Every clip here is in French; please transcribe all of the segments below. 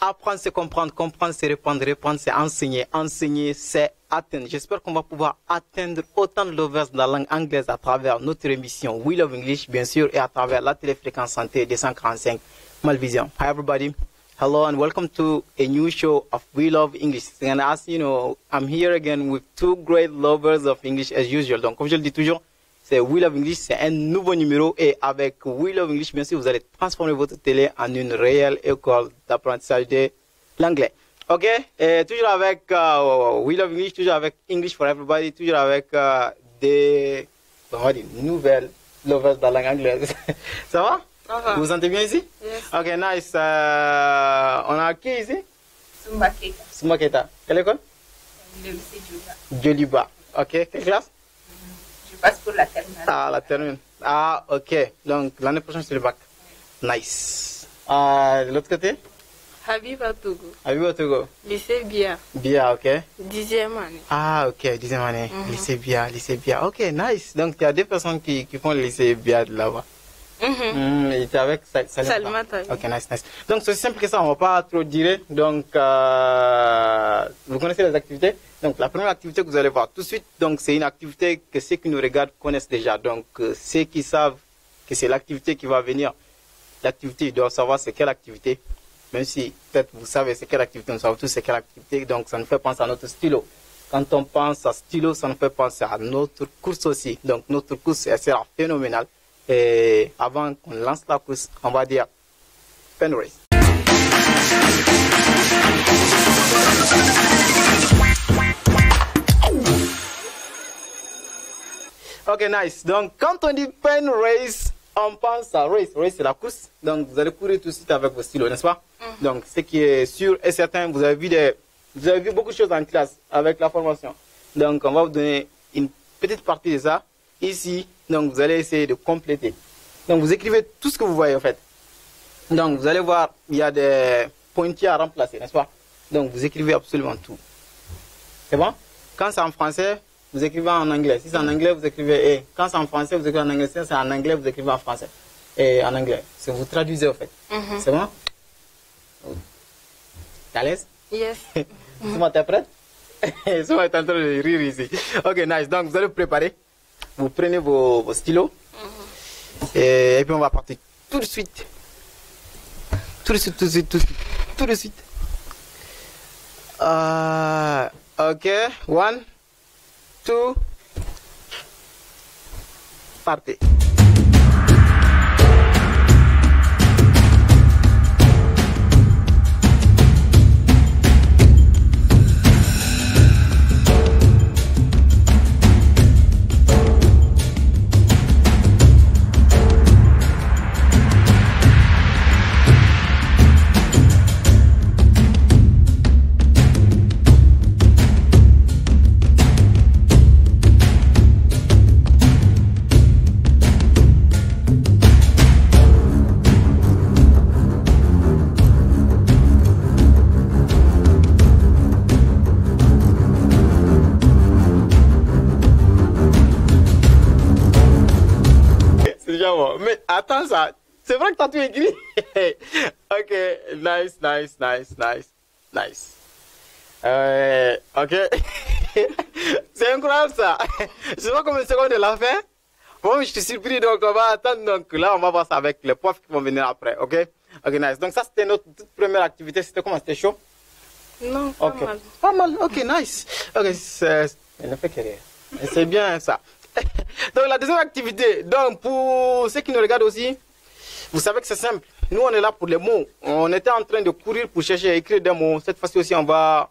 Apprendre, c'est comprendre. Comprendre, c'est répondre. Répondre, c'est enseigner. Enseigner, c'est atteindre. J'espère qu'on va pouvoir atteindre autant de lovers de la langue anglaise à travers notre émission We Love English, bien sûr, et à travers la téléfréquence santé 245 Malvision. Hi, everybody. Hello and welcome to a new show of We Love English. And as you know, I'm here again with two great lovers of English as usual. Donc, comme je le dis toujours, c'est We Love English, c'est un nouveau numéro. Et avec We Love English, bien sûr, vous allez transformer votre télé en une réelle école d'apprentissage de l'anglais. Ok? Et toujours avec We Love English, toujours avec English for Everybody, toujours avec des nouvelles lovers de la langue anglaise. Ça va? Vous vous sentez bien ici? Yes. Ok, nice. On a qui ici? Sumba Keita. Sumba Keita. Quelle école? Le lycée Djoliba. Djoliba. Ok, quelle classe? Je passe pour la terminale. Ah, la termine. Ah, ok. Donc, l'année prochaine, c'est le bac. Nice. De l'autre côté? Habiba Togo. Habiba Togo. Lycée Bia. Bia, ok. 10e année. Ah, ok, 10e année. Lycée Bia, lycée Bia. Ok, nice. Donc, il y a deux personnes qui font le lycée Bia de là-bas. Il était avec Salimata. Ok, nice, nice. Donc, c'est simple que ça, on ne va pas trop dire. Donc, vous connaissez les activités? Donc, la première activité que vous allez voir tout de suite, donc, c'est une activité que ceux qui nous regardent connaissent déjà. Donc, ceux qui savent que c'est l'activité qui va venir, l'activité, ils doivent savoir c'est quelle activité. Même si, peut-être, vous savez c'est quelle activité, nous savons tous c'est quelle activité. Donc, ça nous fait penser à notre stylo. Quand on pense à stylo, ça nous fait penser à notre course aussi. Donc, notre course, elle sera phénoménale. Et avant qu'on lance la course, on va dire pen race. Ok, nice. Donc, quand on dit pen race, on pense à race. Race, c'est la course. Donc, vous allez courir tout de suite avec vos stylos, n'est-ce pas? Donc, ce qui est sûr et certain, vous avez vu beaucoup de choses en classe avec la formation. Donc, on va vous donner une petite partie de ça ici. Donc, vous allez essayer de compléter. Donc, vous écrivez tout ce que vous voyez, en fait. Donc, vous allez voir, il y a des pointillés à remplacer, n'est-ce pas? Donc, vous écrivez absolument tout. C'est bon? Quand c'est en français, vous écrivez en anglais. Si c'est en anglais, vous écrivez et. Quand c'est en français, vous écrivez en anglais. Si c'est en anglais, vous écrivez en français. Et en anglais. C'est vous traduisez, en fait. C'est bon? T'es à l'aise? Yes. Souma, t'es prête? Souma est en train de rire ici. Ok, nice. Donc, vous allez vous préparer. Vous prenez vos stylos. Et puis, on va partir tout de suite. Tout de suite, tout de suite, tout de suite. Tout de suite. Ok. 1, 2. Partez. Mais attends ça, c'est vrai que t'as tout écrit. Ok, nice, nice, nice, nice, nice. Ok, c'est incroyable ça. Je sais pas combien de secondes de la fin. Bon, je suis surpris, donc on va attendre. Donc là, on va voir ça avec les profs qui vont venir après, ok? Ok, nice. Donc ça, c'était notre toute première activité. C'était comment? C'était chaud? Non, pas mal. Pas mal, ok, nice. Ok, elle ne fait que rire. C'est bien ça. Donc la deuxième activité, donc pour ceux qui nous regardent aussi, vous savez que c'est simple. Nous on est là pour les mots. On était en train de courir pour chercher à écrire des mots. Cette fois-ci aussi on va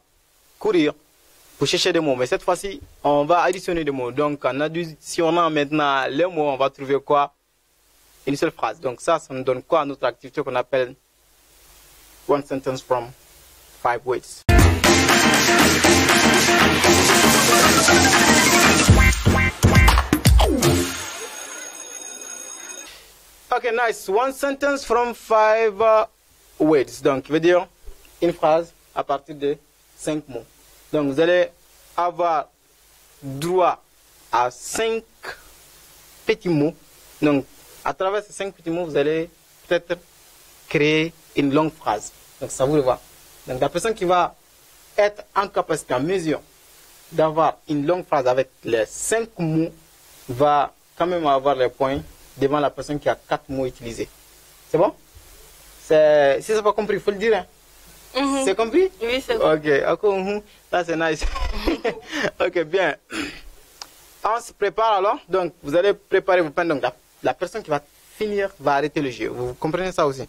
courir pour chercher des mots. Mais cette fois-ci on va additionner des mots. Donc en additionnant maintenant les mots, on va trouver quoi? Une seule phrase. Donc ça nous donne quoi à notre activité qu'on appelle One Sentence from 5 Words. Ok, nice. One sentence from 5 words. Donc, veut dire une phrase à partir de 5 mots. Donc, vous allez avoir droit à 5 petits mots. Donc, à travers ces 5 petits mots, vous allez peut-être créer une longue phrase. Donc, ça vous le voit. Donc la personne qui va être en capacité, en mesure d'avoir une longue phrase avec les 5 mots va quand même avoir les points devant la personne qui a 4 mots utilisés. C'est bon? Si c'est pas compris, il faut le dire. Hein? C'est compris? Oui, c'est compris. Ok, là c'est nice. Ok, bien. On se prépare alors. Donc, vous allez préparer vos pens. Donc, la personne qui va finir va arrêter le jeu. Vous comprenez ça aussi?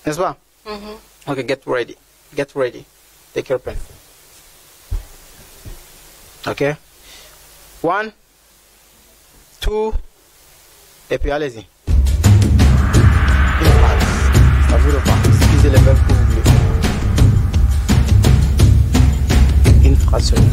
N'est-ce pas? Ok, get ready. Get ready. Take your pen. Ok. 1, 2, et puis allez-y. Une phrase. Ça vous repart. Utilisez les verbes que vous voulez. Une phrase seulement.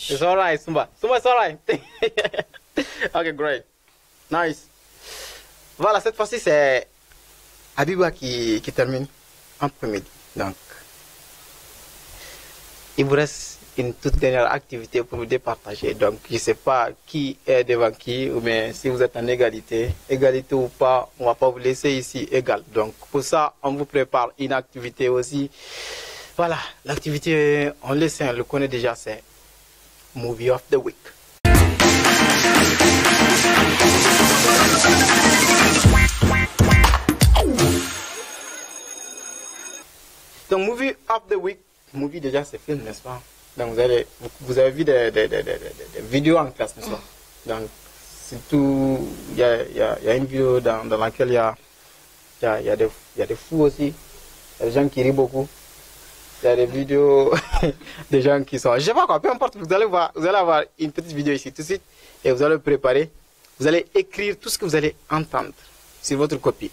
It's alright, Sumba. Sumba, it's alright. Ok, great. Nice. Voilà, cette fois-ci, c'est Abiba qui termine en premier. Donc, il vous reste une toute dernière activité pour vous départager. Donc, je ne sais pas qui est devant qui, mais si vous êtes en égalité, égalité ou pas, on ne va pas vous laisser ici égal. Donc, pour ça, on vous prépare une activité aussi. Voilà, l'activité, on le sait, on le connaît déjà, c'est Movie of the Week. Donc, Movie of the Week, movie déjà c'est film, n'est-ce pas? Donc, vous avez vu des vidéos en classe, n'est-ce pas? Donc, surtout, il y a une vidéo dans laquelle il y a des fous aussi, il y a des gens qui rient beaucoup. Il y a des vidéos des gens qui sont... Je sais pas quoi, peu importe, vous allez avoir une petite vidéo ici tout de suite et vous allez préparer. Vous allez écrire tout ce que vous allez entendre sur votre copie.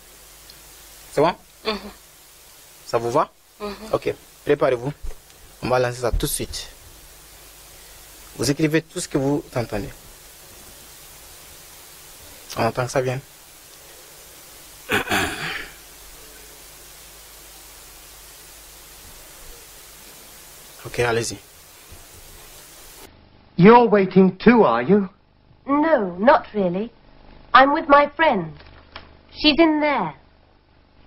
C'est bon? Ça vous va? Ok, préparez-vous. On va lancer ça tout de suite. Vous écrivez tout ce que vous entendez. On entend que ça vient. Ok, allez-y. You're waiting too, are you? No, not really. I'm with my friend. She's in there.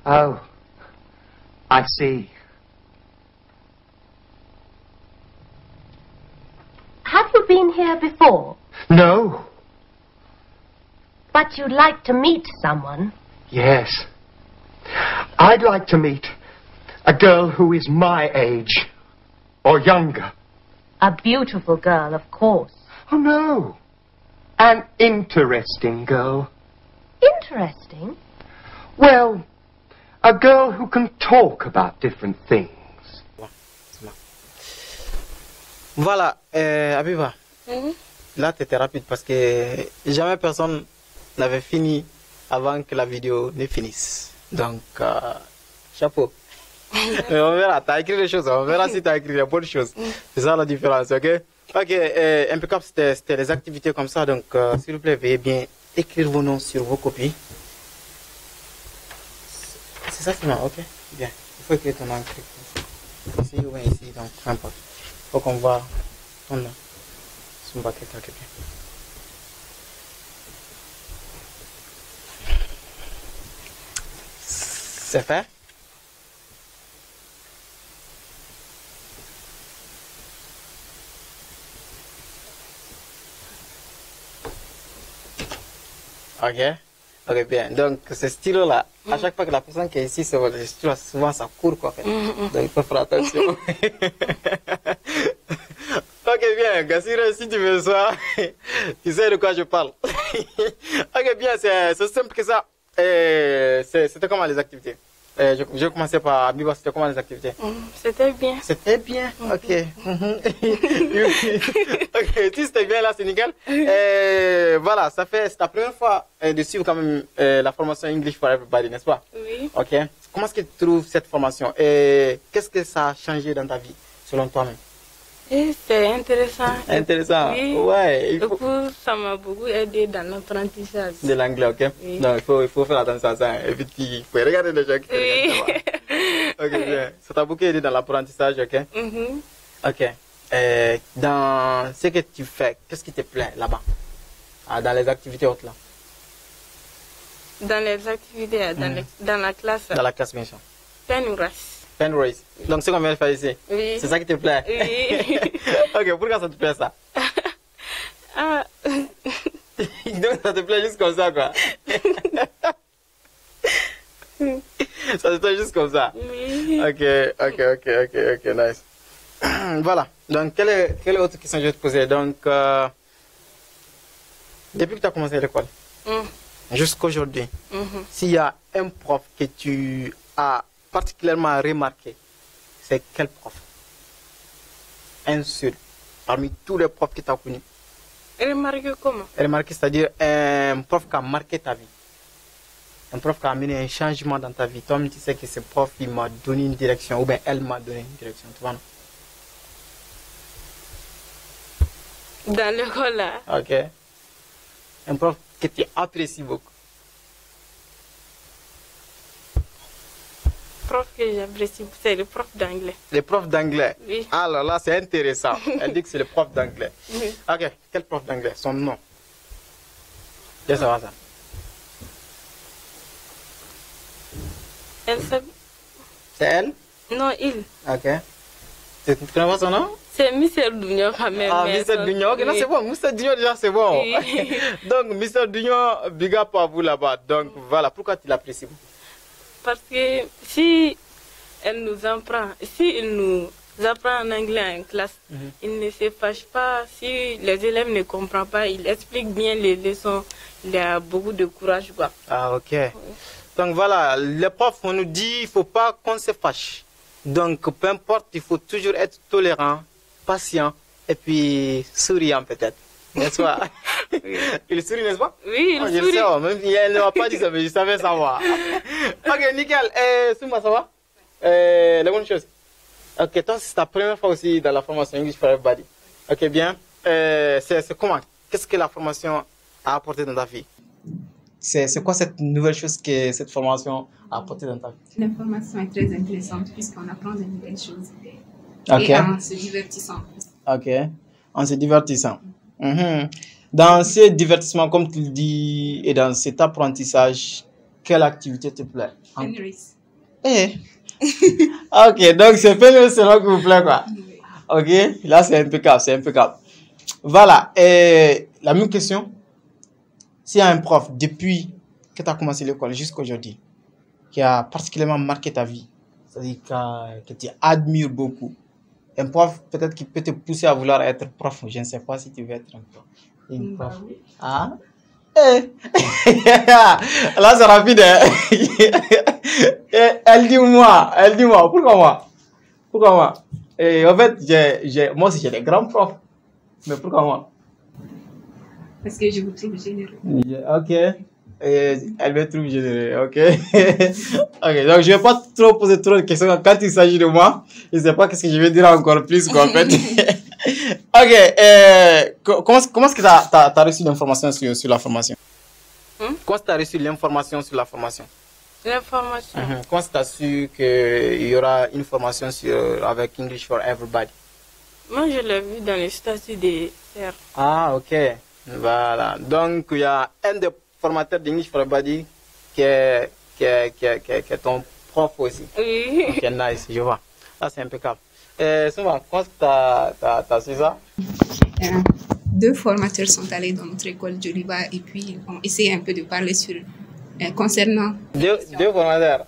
Oh, I see. Have you been here before? No. But you'd like to meet someone? Yes. I'd like to meet a girl who is my age. Or younger. A beautiful girl, of course. Oh, no. An interesting girl. Interesting? Well, a girl who can talk about different things. Voilà, Abiba. Là, tu étais rapide parce que jamais personne n'avait fini avant que la vidéo ne finisse. Donc, chapeau. Mais on verra, tu as écrit les choses, on verra si tu as écrit les bonnes choses. C'est ça la différence, ok? Ok, impeccable, c'était les activités comme ça, donc s'il vous plaît, veuillez bien écrire vos noms sur vos copies. C'est ça finalement, ok? Bien, il faut écrire ton nom ici ou bien ici, donc peu importe. Il faut qu'on voit ton nom. Sumba Keka Keke. C'est fait? Ok. Ok, bien. Donc, ce stylo-là, à chaque fois que la personne qui est ici se voit le stylo, souvent ça court, quoi, en fait. Donc, il faut faire attention. Ok, bien. Gassira, si tu me sois, tu sais de quoi je parle. Ok, bien, c'est simple que ça. C'était comment les activités? Je commençais par Biba, c'était comment les activités? C'était bien. C'était bien, ok. Ok, si c'était bien là, c'est nickel. Voilà, c'est ta première fois de suivre quand même la formation English for Everybody, n'est-ce pas? Oui. Ok. Comment est-ce que tu trouves cette formation et qu'est-ce que ça a changé dans ta vie, selon toi-même? Et c'est intéressant. Intéressant. Oui. Ouais. Du coup, ça m'a beaucoup aidé dans l'apprentissage. De l'anglais, ok? Oui. Donc, il faut faire attention à ça. Et puis, il faut regarder les gens qui te regardent. Oui. Ok, bien. Ça t'a beaucoup aidé dans l'apprentissage, ok? Mhm. Ok. Dans ce que tu fais, qu'est-ce qui te plaît là-bas? Dans les activités autres là? Dans les activités, dans la classe, Dans la classe, bien sûr. Penras. Pen race. Donc, c'est ce qu'on vient de faire ici. Oui. C'est ça qui te plaît? Oui. Ok, pourquoi ça te plaît ça? Ah. Donc, ça te plaît juste comme ça, quoi? Ça te plaît juste comme ça? Oui. Ok, nice. Voilà. Donc, quelle autre question je vais te poser? Donc, depuis que tu as commencé l'école, jusqu'aujourd'hui, s'il y a un prof que tu as particulièrement remarqué, c'est quel prof? Un seul, parmi tous les profs que tu as connus. Remarqué comment? Remarqué, c'est-à-dire un prof qui a marqué ta vie. Un prof qui a amené un changement dans ta vie. Toi-même, tu sais que ce prof, il m'a donné une direction, ou bien elle m'a donné une direction. Tu vois, non? Dans l'école là. Ok. Un prof que tu apprécies beaucoup. Prof que j'apprécie, c'est le prof d'anglais. Le prof d'anglais. Oui. Alors là, c'est intéressant. Elle dit que c'est le prof d'anglais. Oui. Ok. Quel prof d'anglais? Son nom? Je sais pas ça. Elle s'appelle... C'est elle? Non, il. Ok. Tu connais pas son nom? C'est Mr. Dunyo quand même. Ah, mais Mr. son- Dunyo. Ok, non, oui. c'est bon. Mr. Dunyo, déjà, c'est bon. Oui. Donc, Mr. Dunyo, big up à vous là-bas. Donc, voilà. Pourquoi tu l'apprécies beaucoup? Parce que si elle nous apprend, si il nous apprend en anglais en classe, il ne se fâche pas. Si les élèves ne comprennent pas, il explique bien les leçons. Il a beaucoup de courage, quoi. Ah, ok. Donc, voilà. Les profs, on nous dit, il ne faut pas qu'on se fâche. Donc, peu importe, il faut toujours être tolérant, patient et puis souriant peut-être. N'est-ce pas? Il sourit, n'est-ce pas? Oui, il Je le sourit. sais, même si elle ne m'a pas dit ça, mais je savais savoir. Ok, nickel. Souma, ça va? La bonne chose. Ok, toi, c'est ta première fois aussi dans la formation English for Everybody. Ok, bien. C'est comment? Qu'est-ce que la formation a apporté dans ta vie? C'est quoi cette nouvelle chose que cette formation a apporté dans ta vie? L'information est très intéressante puisqu'on apprend de nouvelles choses. Ok. Et en se divertissant. Ok. En se divertissant. Dans ce divertissement, comme tu le dis, et dans cet apprentissage, quelle activité te plaît? Penrace. Eh. Ok, donc c'est Penrace qui vous plaît, quoi. Ok, là c'est impeccable, c'est impeccable. Voilà, et la même question. S'il y a un prof, depuis que tu as commencé l'école jusqu'à aujourd'hui, qui a particulièrement marqué ta vie, c'est-à-dire que tu admires beaucoup, un prof peut-être qui peut te pousser à vouloir être prof, je ne sais pas si tu veux être un prof. Une prof. Ah? Eh. Là c'est rapide. Elle dit moi, pourquoi moi? Pourquoi moi? Et en fait, moi aussi j'ai des grands profs, mais pourquoi moi? Parce que je vous trouve généreux. Ok. Elle me trouve généreux. Ok. Ok. Donc, je ne vais pas trop poser trop de questions. Quand il s'agit de moi, je ne sais pas qu'est-ce que je vais dire encore plus, quoi, en fait. Ok. Comment est-ce que tu as reçu l'information sur la formation? Comment est-ce que tu as reçu l'information sur la formation? L'information. Comment est-ce que tu as su qu'il y aura une formation avec English for Everybody? Moi, je l'ai vu dans les statuts des serres. Ah, ok. Voilà. Donc, il y a un des formateurs d'English for Everybody qui est ton prof aussi. Oui. Ok, nice, je vois. Là, c'est impeccable. Souma, comment est-ce que tu as su ça? Deux formateurs sont allés dans notre école Joliba et puis ils ont essayé un peu de parler sur Concernant... Deux formateurs.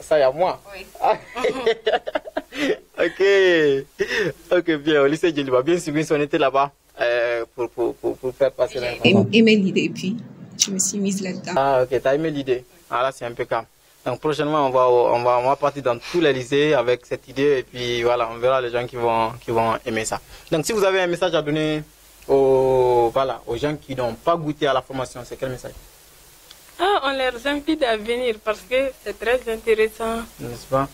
Ça, y a moi. Oui. Ah. Ok, bien, au lycée Djeliba. Bien sûr, on était là-bas pour faire passer l'information. J'ai aimé l'idée, puis je me suis mise là-dedans. Ah, ok, t'as aimé l'idée. Ah, là, c'est impeccable. Donc, prochainement, on va partir dans tous les lycées avec cette idée. Et puis, voilà, on verra les gens qui vont aimer ça. Donc, si vous avez un message à donner aux gens qui n'ont pas goûté à la formation, c'est quel message? On les invite à venir parce que c'est très intéressant. N'est-ce pas?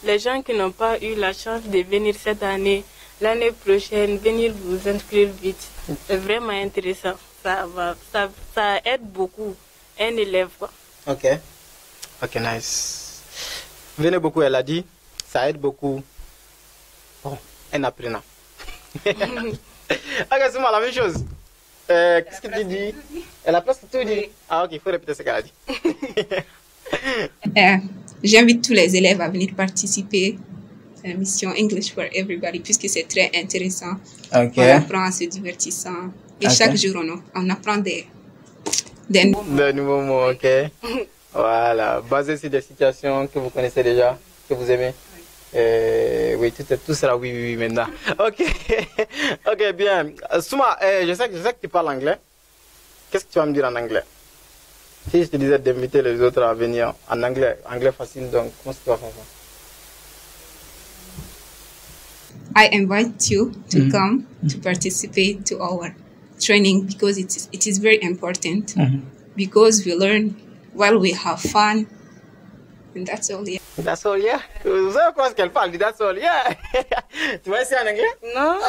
Les gens qui n'ont pas eu la chance de venir cette année, l'année prochaine, venir vous inscrire vite. C'est vraiment intéressant. Ça aide beaucoup un élève, quoi. Ok, nice. Venez beaucoup, elle a dit. Ça aide beaucoup. Bon, un apprenant. Ok, c'est moi, la même chose. Qu'est-ce que tu dis? Elle a presque tout dit. Ah, ok, il faut répéter ce qu'elle a dit. J'invite tous les élèves à venir participer à la mission English for Everybody puisque c'est très intéressant. Ok. On apprend en se divertissant. Et chaque jour, on apprend des nouveaux mots, ok. Voilà, basé sur des situations que vous connaissez déjà, que vous aimez. Oui, tout sera oui maintenant. Ok, ok, bien. Souma, je sais que tu parles anglais. Qu'est-ce que tu vas me dire en anglais? Si je te disais d'inviter les autres à venir en anglais facile, donc comment est-ce que tu vas faire ça? I invite you to come to participate to our training because it is very important because we learn while we have fun. And that's all, yeah. That's all, yeah. Vous savez quoi ce qu'elle parle? That's all, yeah. Tu vas essayer en anglais? Non.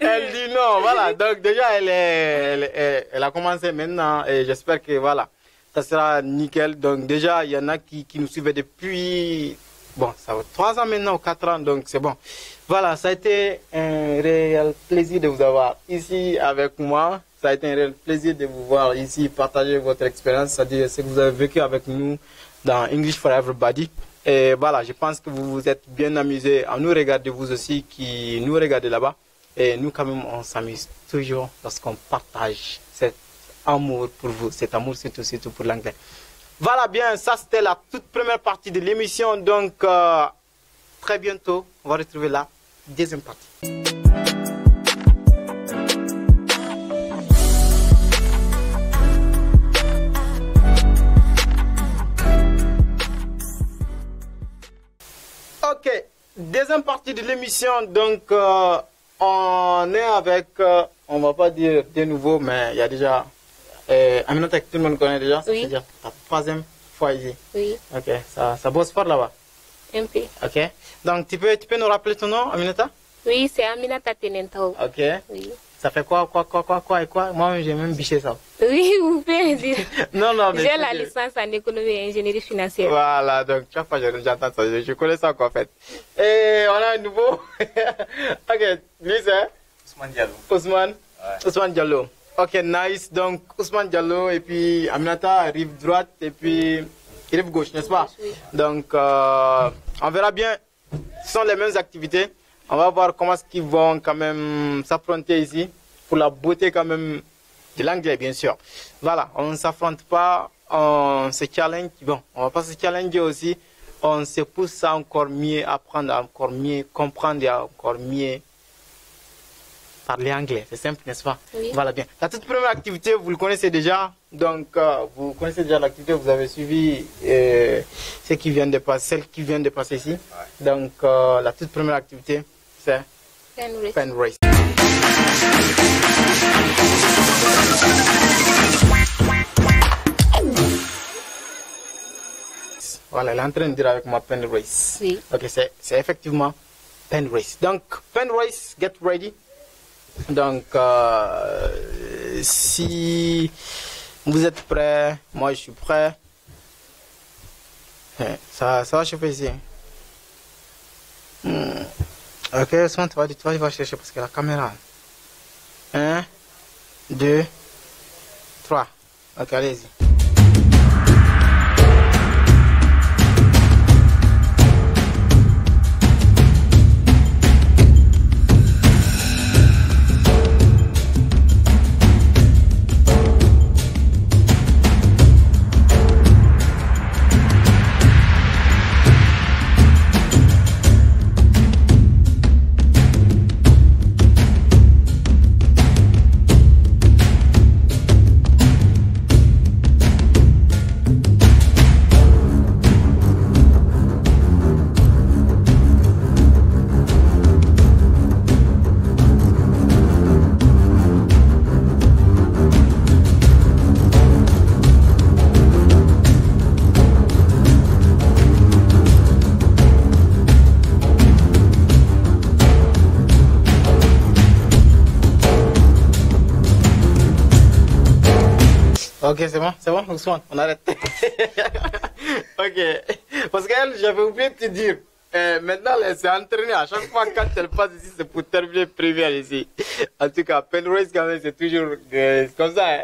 Elle dit non, voilà. Donc déjà, elle a commencé maintenant et j'espère que voilà, ça sera nickel. Donc déjà, il y en a qui nous suivaient depuis, bon, ça va 3 ans maintenant ou 4 ans, donc c'est bon. Voilà, ça a été un réel plaisir de vous avoir ici avec moi. Ça a été un réel plaisir de vous voir ici, partager votre expérience, c'est-à-dire ce que vous avez vécu avec nous dans English for Everybody. Et voilà, je pense que vous vous êtes bien amusés à nous regarder, vous aussi qui nous regardez là-bas. Et nous, quand même, on s'amuse toujours lorsqu'on partage cet amour pour vous, cet amour surtout pour l'anglais. Voilà, bien, ça c'était la toute première partie de l'émission. Donc, très bientôt, on va retrouver la deuxième partie. Ok, deuxième partie de l'émission, donc on est avec, on va pas dire de nouveau, mais il y a déjà, Aminata que tout le monde connaît déjà, Oui. c'est-à-dire la 3e fois ici. Oui, Ok, ça bosse fort là-bas. un peu. Ok, donc tu peux nous rappeler ton nom, Aminata? Oui, c'est Aminata Tenentao. Ok, Oui. ça fait quoi et quoi? Moi j'ai même biché ça. Oui, vous pouvez dire. Non, mais J'ai la licence en économie et ingénierie financière. Voilà, donc chaque fois j'entends ça, je connais ça quoi en fait. Et on a un nouveau. Ok, lui c'est Ousmane Diallo. Ousmane. Ouais. Ousmane Diallo. Ok, nice. Donc Ousmane Diallo et puis Aminata, rive droite et puis rive gauche, n'est-ce pas? Oui. Donc on verra bien. Ce sont les mêmes activités. On va voir comment est-ce qu'ils vont quand même s'affronter ici pour la beauté quand même de l'anglais, bien sûr. Voilà, on ne s'affronte pas, on se challenge. Bon, on va pas se challenger aussi. On se pousse à encore mieux apprendre, à encore mieux comprendre et à encore mieux parler anglais. C'est simple, n'est-ce pas? Oui. Voilà bien. La toute première activité, vous le connaissez déjà. Donc, vous connaissez déjà l'activité, vous avez suivi celle qui vient de passer ici. Ouais. Donc, la toute première activité, c'est pen race. Voilà, elle est en train de dire avec moi pen race. Oui. Ok, c'est effectivement pen race. Donc, pen race, get ready. Donc, si vous êtes prêts, moi je suis prêt. Ça va chauffer ici. Ok, souvent tu vas chercher parce que la caméra. 1, 2, 3. Ok, allez-y. Ok, c'est bon, Ousmane, on arrête. Ok, parce qu'elle, j'avais oublié de te dire, maintenant, elle s'est entraînée. À chaque fois quand elle passe ici, c'est pour terminer première ici. En tout cas, Penrose, quand même, c'est toujours comme ça. Hein?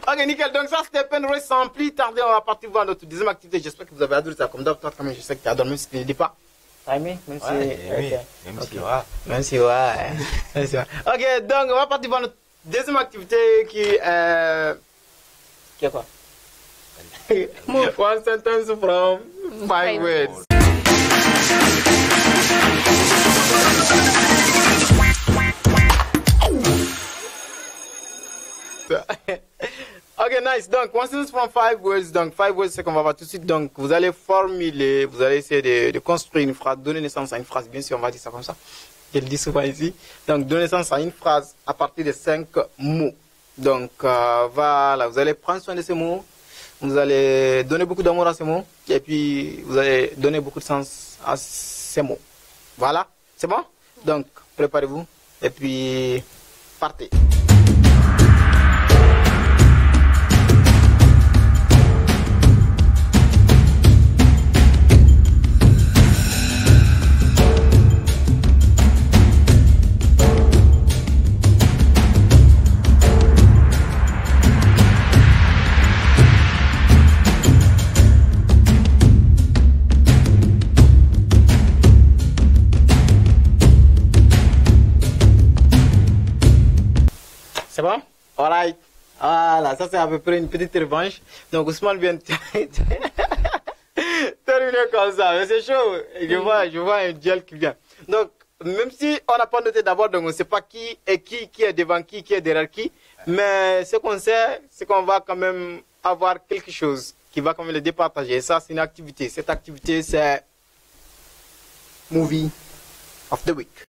Ok, nickel. Donc, ça, c'était Penrose. Sans plus tarder, on va partir voir notre deuxième activité. J'espère que vous avez adoré ça. Comme d'hab, toi, quand même, je sais que tu adores, même si tu ne le dis pas. T'as aimé? Même si, ouais, même si, ouais. Même si, ouais. Ok, donc, on va partir voir notre deuxième activité qui est quoi? One sentence from 5 words. Ok, nice. Donc, one sentence from 5 words. Donc, 5 words, c'est qu'on va voir tout de suite. Donc, vous allez formuler, vous allez essayer de construire une phrase, donner naissance à une phrase. Bien sûr, on va dire ça comme ça. Je le dis souvent ici. Donc, donner naissance à une phrase à partir de 5 mots. Donc, voilà, vous allez prendre soin de ces mots. Vous allez donner beaucoup d'amour à ces mots. Et puis, vous allez donner beaucoup de sens à ces mots. Voilà, c'est bon? Donc, préparez-vous. Et puis, partez. C'est bon? Alright. Voilà, ça c'est à peu près une petite revanche. Donc Ousmane vient de terminer comme ça. Mais c'est chaud. Je vois un duel qui vient. Donc, même si on n'a pas noté d'abord, donc on ne sait pas qui est devant qui est derrière qui. Mais ce qu'on sait, c'est qu'on va quand même avoir quelque chose qui va quand même le départager. Et ça, c'est une activité. Cette activité, c'est Movie of the Week.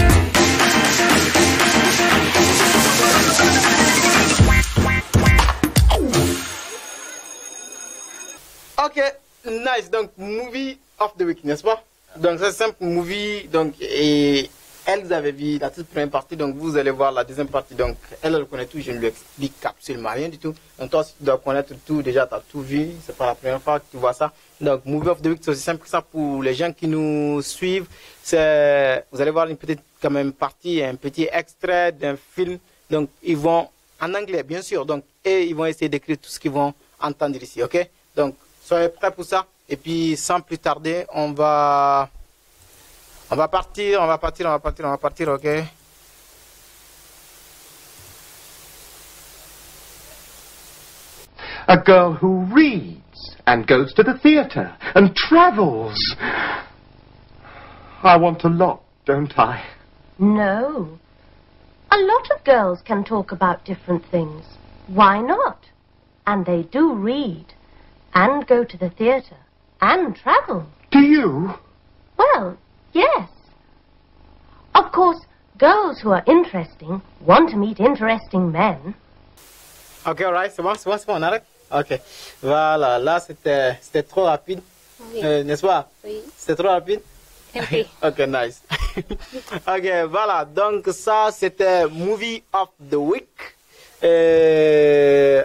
Ok, nice. Donc, movie of the week, n'est-ce pas? Donc, c'est simple, movie. Donc, et elle, vous avez vu la toute première partie. Donc, vous allez voir la deuxième partie. Donc, elle connaît tout. Je ne lui explique absolument rien du tout. Donc, toi, si tu dois connaître tout, déjà, tu as tout vu. C'est pas la première fois que tu vois ça. Donc, movie of the week, c'est aussi simple que ça pour les gens qui nous suivent. C'est, vous allez voir une petite, quand même, partie, un petit extrait d'un film. Donc, ils vont, en anglais, bien sûr. Donc, et ils vont essayer d'écrire tout ce qu'ils vont entendre ici, ok? Donc, soyez prêts pour ça. Et puis, sans plus tarder, on va partir, ok? A girl who reads and goes to the theatre and travels. I want a lot, don't I? No. A lot of girls can talk about different things. Why not? And they do read and go to the theatre and travel. Do you? Well, yes. Of course, girls who are interesting want to meet interesting men. Ok, alright, c'est bon, on arrête. Ok, voilà, là c'était trop rapide, Oui. N'est-ce pas? Oui. C'était trop rapide? Un peu. Ok, nice. Ok, voilà, donc ça c'était Movie of the Week.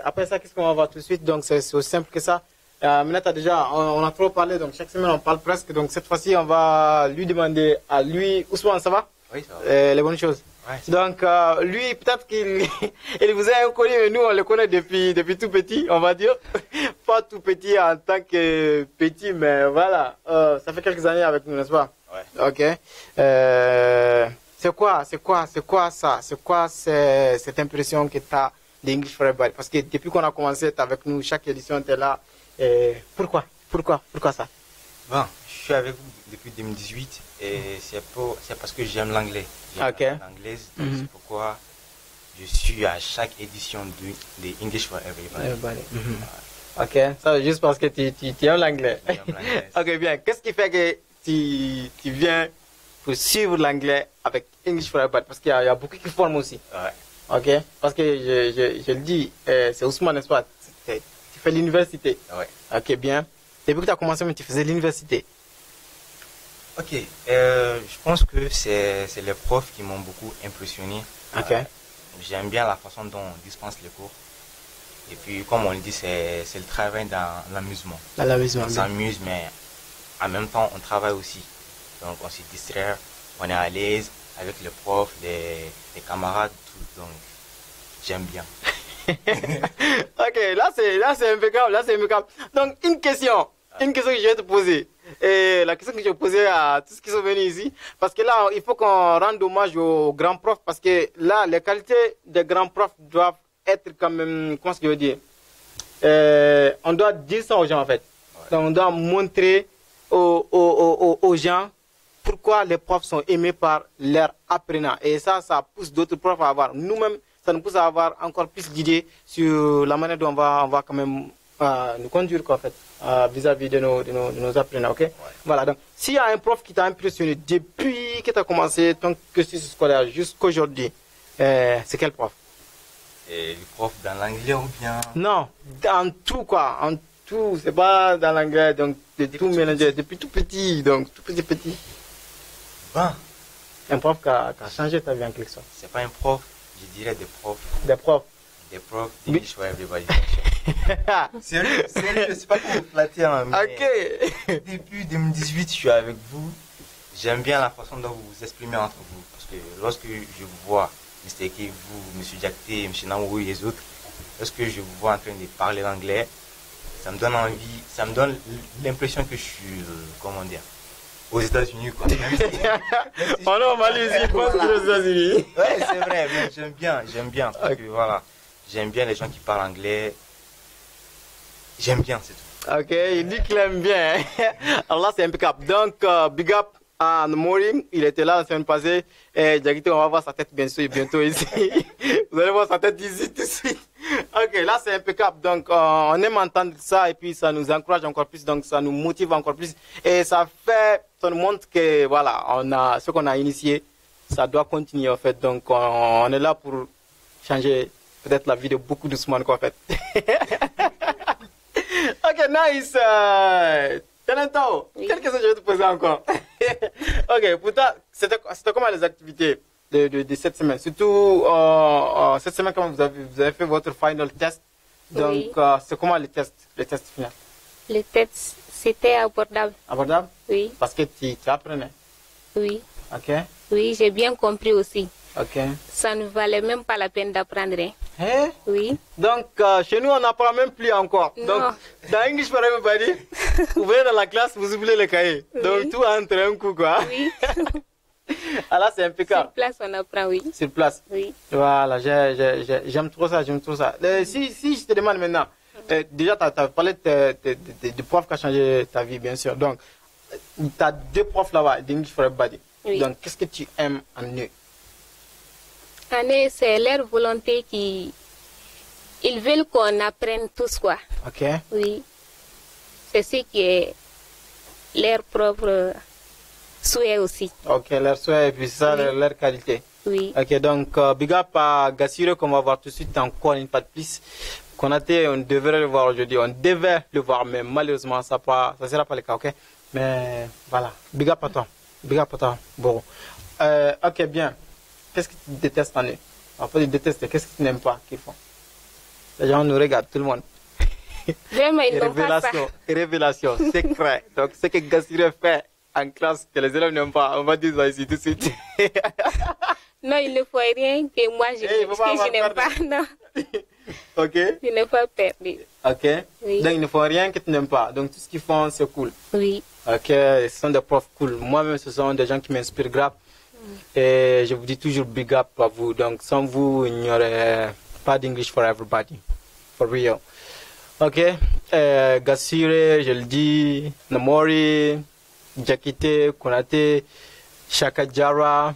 Après ça, qu'est-ce qu'on va voir tout de suite? Donc c'est aussi simple que ça. Maintenant, déjà, on a trop parlé, donc chaque semaine on parle presque. Donc cette fois-ci, on va lui demander à lui. Ousmane, ça va? Oui, ça va. Les bonnes choses. Ouais. Donc lui, peut-être qu'il il vous a inconnu, mais nous on le connaît depuis tout petit, on va dire. Pas tout petit en tant que petit, mais voilà. Ça fait quelques années avec nous, n'est-ce pas? Ouais. Ok. C'est quoi ça? C'est quoi cette impression que tu as d'English for Everybody? Parce que depuis qu'on a commencé, tu es avec nous, chaque édition, tu es là. Pourquoi ça? Bon, je suis avec vous depuis 2018 et c'est parce que j'aime l'anglais. J'aime Ok. l'anglais, donc c'est pourquoi je suis à chaque édition de English for Everybody. Ok, ça juste parce que tu aimes l'anglais. J'aime l'anglais. Ok, bien. Qu'est-ce qui fait que tu viens pour suivre l'anglais avec English for Everybody? Parce qu'il y a beaucoup qui forment aussi. Ouais. Ok, parce que je le dis, c'est Ousmane, n'est-ce pas? Tu fais l'université. Ouais. Ok, bien. Depuis que tu as commencé, mais tu faisais l'université. Ok, je pense que c'est les profs qui m'ont beaucoup impressionné. Ok. J'aime bien la façon dont on dispense les cours. Et puis, comme on le dit, c'est le travail dans l'amusement. Dans l'amusement. On s'amuse, mais en même temps, on travaille aussi. Donc, on se distrait, on est à l'aise avec les profs, les camarades, tout. Donc, j'aime bien. Ok, là c'est impeccable, Donc une question que je vais te poser. Et la question que je vais poser à tous ceux qui sont venus ici, parce que là il faut qu'on rende hommage aux grands profs, parce que là les qualités des grands profs doivent être quand même, comment est-ce que je veux dire, on doit dire ça aux gens en fait. Donc on doit montrer aux gens pourquoi les profs sont aimés par leurs apprenants. Et ça pousse d'autres profs à avoir. Nous-mêmes, ça nous pousse à avoir encore plus d'idées sur la manière dont on va quand même nous conduire quoi, en fait, vis-à-vis de nos apprenants. Okay? Ouais. Voilà, donc s'il y a un prof qui t'a impressionné depuis que tu as commencé ton cursus scolaire jusqu'aujourd'hui, c'est quel prof? Le prof dans l'anglais ou bien? Non, en tout quoi, en tout, c'est pas dans l'anglais, donc de tout mélanger, depuis tout petit, donc tout petit. Bon. Un prof qui a changé ta vie en quelque sorte. C'est pas un prof. Je dirais des profs. Des profs. Des profs d'English for Everybody. Sérieux, je sais pas comment vous flatter, hein, mais ok. Depuis 2018, je suis avec vous. J'aime bien la façon dont vous vous exprimez entre vous. Parce que lorsque je vous vois, Mr. K, vous, M. Diakité, M. Namourou et les autres, lorsque je vous vois en train de parler anglais, ça me donne envie, ça me donne l'impression que je suis, comment dire, aux États-Unis, quoi. Même si oh non, Malaisie, pas aux États-Unis. Ouais, c'est vrai, mais j'aime bien. Parce que, voilà, j'aime bien les gens qui parlent anglais. J'aime bien, c'est tout. Ok, il dit qu'il aime bien. Alors là, c'est impeccable. Donc, big up à Namouri. Il était là la semaine passée. Et Diakité, on va voir sa tête bientôt ici. Vous allez voir sa tête ici tout de suite. Ok, là c'est impeccable. Donc on aime entendre ça et puis ça nous encourage encore plus, donc ça nous motive encore plus et ça nous montre que voilà, on a ce qu'on a initié, ça doit continuer en fait. Donc on est là pour changer peut-être la vie de beaucoup doucement quoi en fait. Ok, nice. Talento, quelle question je vais te poser encore? Ok, pour toi, c'était comment les activités de cette semaine? Surtout cette semaine, quand vous avez fait votre final test. Donc, oui. C'est comment les tests finaux? Les tests, c'était abordable. Abordable? Oui. Parce que tu apprenais? Oui. Ok. Oui, j'ai bien compris aussi. Ok. Ça ne valait même pas la peine d'apprendre. Hein? Oui. Donc, chez nous, on n'apprend même plus encore. Non. Donc, dans English for Everybody, vous venez dans la classe, vous oubliez le cahier. Oui. Donc, tout entre un coup, quoi. Oui. Ah là, c'est impeccable. Sur place, on apprend, oui. Sur place? Oui. Voilà, j'aime trop ça, si je te demande maintenant, déjà, tu as parlé de profs qui ont changé ta vie, bien sûr. Donc, tu as deux profs là-bas, d'English for Everybody. Oui. Donc, qu'est-ce que tu aimes en eux? En eux, c'est leur volonté qui... Ils veulent qu'on apprenne tous, quoi. Ok. Oui. C'est ce qui est leur propre souhait aussi. Ok, leur souhait et puis ça, oui. Leur qualité. Oui. Ok, donc, big up à Gassiré qu'on va voir tout de suite encore une fois de plus. Konaté, on devrait le voir aujourd'hui, on devait le voir, mais malheureusement, ça ne sera pas le cas, ok? Mais voilà, big up à toi. Big up à toi. Bon. Ok, bien. Qu'est-ce que tu détestes en eux? Après, tu détestes, qu'est-ce que tu n'aimes pas qu'ils font? Les gens nous regardent, tout le monde. Vraiment, ils n'ont pas ça. Révélation, secret. Donc, ce que Gassiré fait en classe, que les élèves n'aiment pas, on va dire ça ici tout de suite. Non, il ne faut rien que moi, je n'aime pas. Non. Ok. Il ne faut pas perdre. Ok. Oui. Donc, il ne faut rien que tu n'aimes pas. Donc, tout ce qu'ils font, c'est cool. Oui. Ok, ce sont des profs cool. Moi-même, ce sont des gens qui m'inspirent grave. Et je vous dis toujours big up à vous. Donc, sans vous, il n'y aurait pas d'English for Everybody. For real. Ok. Gassiré, je le dis. Namouri, Diakité, Konaté, Shakadjara,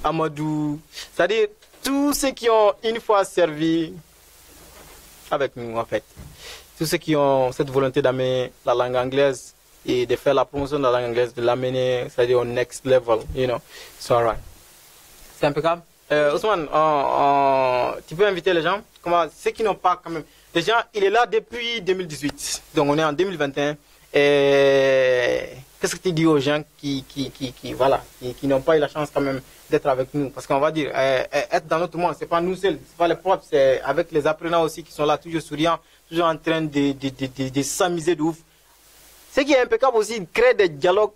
Amadou. C'est-à-dire, tous ceux qui ont une fois servi avec nous, en fait. Tous ceux qui ont cette volonté d'amener la langue anglaise et de faire la promotion de la langue anglaise, de l'amener, c'est-à-dire au next level, you know. It's alright. C'est impeccable. Ousmane, tu peux inviter les gens? Comment, ceux qui n'ont pas quand même. Les gens, il est là depuis 2018. Donc on est en 2021. Et qu'est-ce que tu dis aux gens voilà, qui n'ont pas eu la chance quand même d'être avec nous? Parce qu'on va dire, être dans notre monde, c'est pas nous seuls, c'est pas les profs, c'est avec les apprenants aussi qui sont là, toujours souriants, toujours en train de s'amuser de ouf. Ce qui est impeccable aussi, créer des dialogues.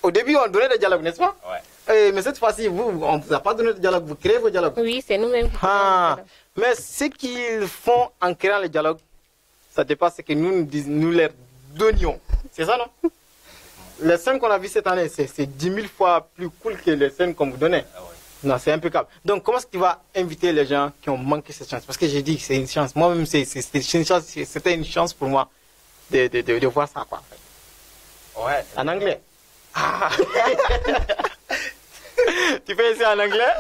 Au début, on donnait des dialogues, n'est-ce pas? Ouais. Mais cette fois-ci, on ne vous a pas donné de dialogue, vous créez vos dialogues. Oui, c'est nous-mêmes. Mais ce qu'ils font en créant les dialogues, ça dépasse ce que nous leur donnions. C'est ça, non? Les scènes qu'on a vues cette année, c'est 10 000 fois plus cool que les scènes qu'on vous donnait. Ah ouais. Non, c'est impeccable. Donc, comment est-ce que tu vas inviter les gens qui ont manqué cette chance? Parce que j'ai dit que c'est une chance. Moi-même, c'était une chance pour moi de voir ça, quoi. Ouais. En anglais. Ah. Tu fais essayer en anglais?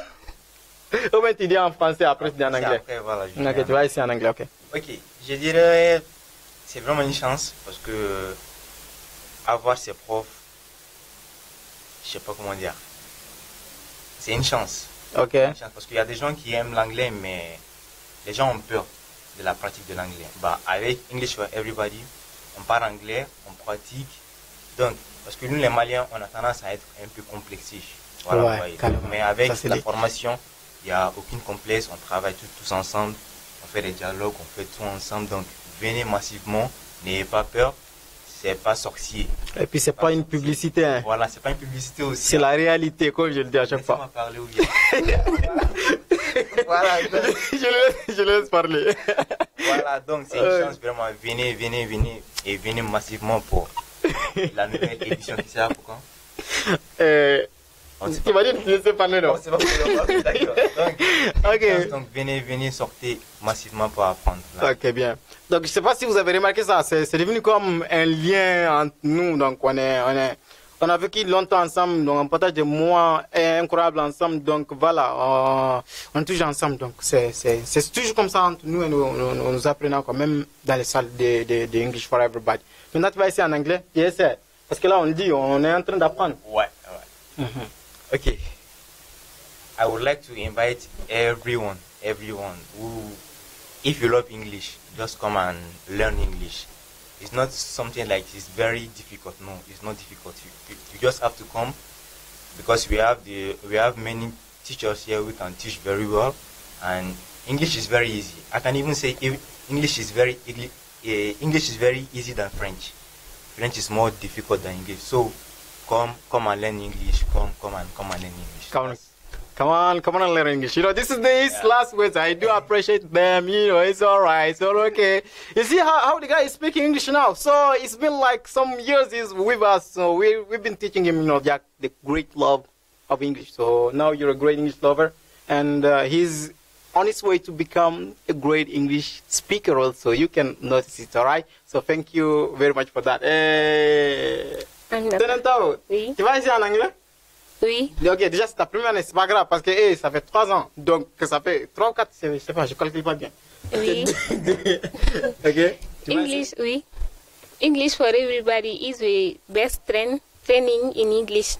Ou bien tu dis en français, après tu dis en anglais? Après, voilà, Ok, tu vas essayer en anglais, ok. Ok, je dirais, c'est vraiment une chance parce que avoir ses profs, je sais pas comment dire, c'est une chance. Ok. Une chance parce qu'il y a des gens qui aiment l'anglais, mais les gens ont peur de la pratique de l'anglais. Bah, avec English for Everybody, on parle anglais, on pratique. Donc, parce que nous les Maliens, on a tendance à être un peu complexés. Voilà, Ouais, mais avec ça, la formation, il n'y a aucune complexe, on travaille tous ensemble, on fait des dialogues, on fait tout ensemble. Donc, venez massivement, n'ayez pas peur, c'est pas sorcier. Et puis, c'est pas une publicité, hein. Voilà, c'est pas une publicité aussi. C'est la réalité, comme je le dis à chaque fois. Parler, oui. Voilà, donc, je le laisse parler. Voilà, donc c'est une chance vraiment. Venez et venez massivement pour la nouvelle édition qui sera pour quand? Tu m'as dit que tu laissais parler, non? C'est pas pour d'accord. Ok. Donc venez, sortez massivement pour apprendre. Là. Ok, bien. Donc, je sais pas si vous avez remarqué ça, c'est devenu comme un lien entre nous. Donc, on a vécu longtemps ensemble, donc on partage des mois incroyables ensemble. Donc, voilà, on est toujours ensemble. Donc, c'est toujours comme ça entre nous et nous apprenons quand même dans les salles de English for Everybody. Maintenant, tu vas essayer en anglais? Yes, parce que là, on le dit, on est en train d'apprendre. Ouais. Okay. I would like to invite everyone who, if you love English, just come and learn English. It's not something like it's very difficult. No, it's not difficult. You just have to come because we have many teachers here who can teach very well, and English is very easy. I can even say English is very easy than French. French is more difficult than English. So come and learn English. Come and learn English. Come on and learn English. You know, this is these last words. I do appreciate them. You know, it's all right. It's all okay. You see how the guy is speaking English now. So it's been like some years he's with us. So we've been teaching him, you know, the great love of English. So now you're a great English lover, and he's on his way to become a great English speaker also. You can notice it, all right? So thank you very much for that. Tenento, Oui. Tu vas essayer en anglais? Oui. Ok, déjà c'est ta première année, c'est pas grave parce que ça fait 3 ans. Donc ça fait 3 ou 4, je sais pas, je calcule pas bien. Oui. Ok. English, oui. English for Everybody is the best training in English.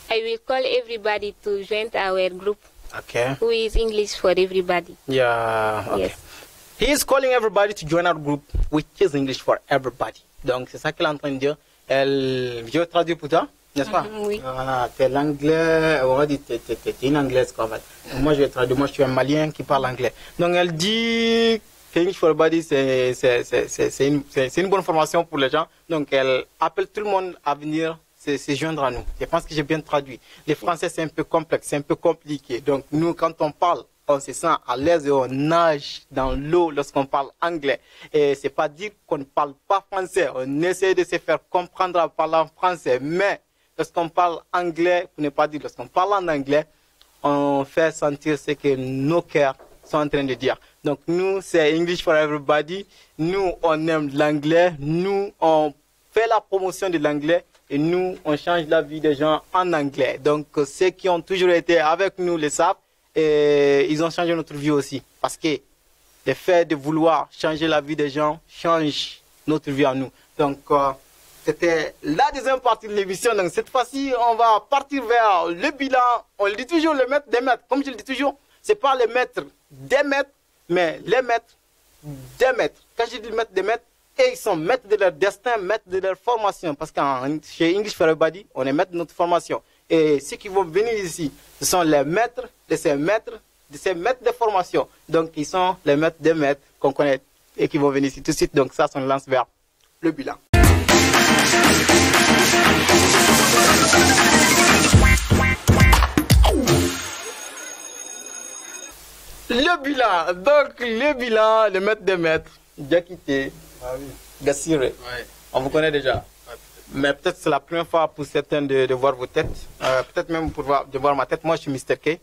I will call everybody to join our group. Okay. Who is English for Everybody? Yeah. Okay. Yes. He is calling everybody to join our group, which is English for Everybody. Donc c'est ça qu'il est en train de dire. Je vais traduire pour toi, n'est-ce pas? Oui. Voilà, t'es l'anglais, on va dire t'es une anglaise quoi en fait. Moi je vais traduire, moi je suis un malien qui parle anglais. Donc elle dit que English for Everybody c'est une bonne formation pour les gens. Donc elle appelle tout le monde à venir se joindre à nous. Je pense que j'ai bien traduit. Les français c'est un peu complexe, c'est un peu compliqué. Donc nous quand on parle, on se sent à l'aise et on nage dans l'eau lorsqu'on parle anglais. Et c'est pas dire qu'on ne parle pas français. On essaie de se faire comprendre en parlant français. Mais lorsqu'on parle anglais, pour ne pas dire lorsqu'on parle en anglais, on fait sentir ce que nos cœurs sont en train de dire. Donc nous, c'est English for Everybody. Nous, on aime l'anglais. Nous, on fait la promotion de l'anglais. Et nous, on change la vie des gens en anglais. Donc ceux qui ont toujours été avec nous le savent. Et ils ont changé notre vie aussi. Parce que le fait de vouloir changer la vie des gens change notre vie à nous. Donc, c'était la deuxième partie de l'émission. Donc, cette fois-ci, on va partir vers le bilan. On le dit toujours, le maître des maîtres. Comme je le dis toujours, c'est pas les maîtres des maîtres, mais les maîtres des maîtres. Quand je dis le maître des maîtres, et ils sont maîtres de leur destin, maîtres de leur formation. Parce que chez English for Everybody, on est maître de notre formation. Et ceux qui vont venir ici, ce sont les maîtres de ces maîtres de formation. Donc, ils sont les maîtres des maîtres qu'on connaît et qui vont venir ici tout de suite. Donc, ça, on lance vers le bilan. Le bilan. Donc, le bilan, le maître des maîtres, Diakité, Gassire. Ouais. On vous connaît déjà. Mais peut-être c'est la première fois pour certains de voir vos têtes. Peut-être même de voir ma tête. Moi, je suis Mr. K.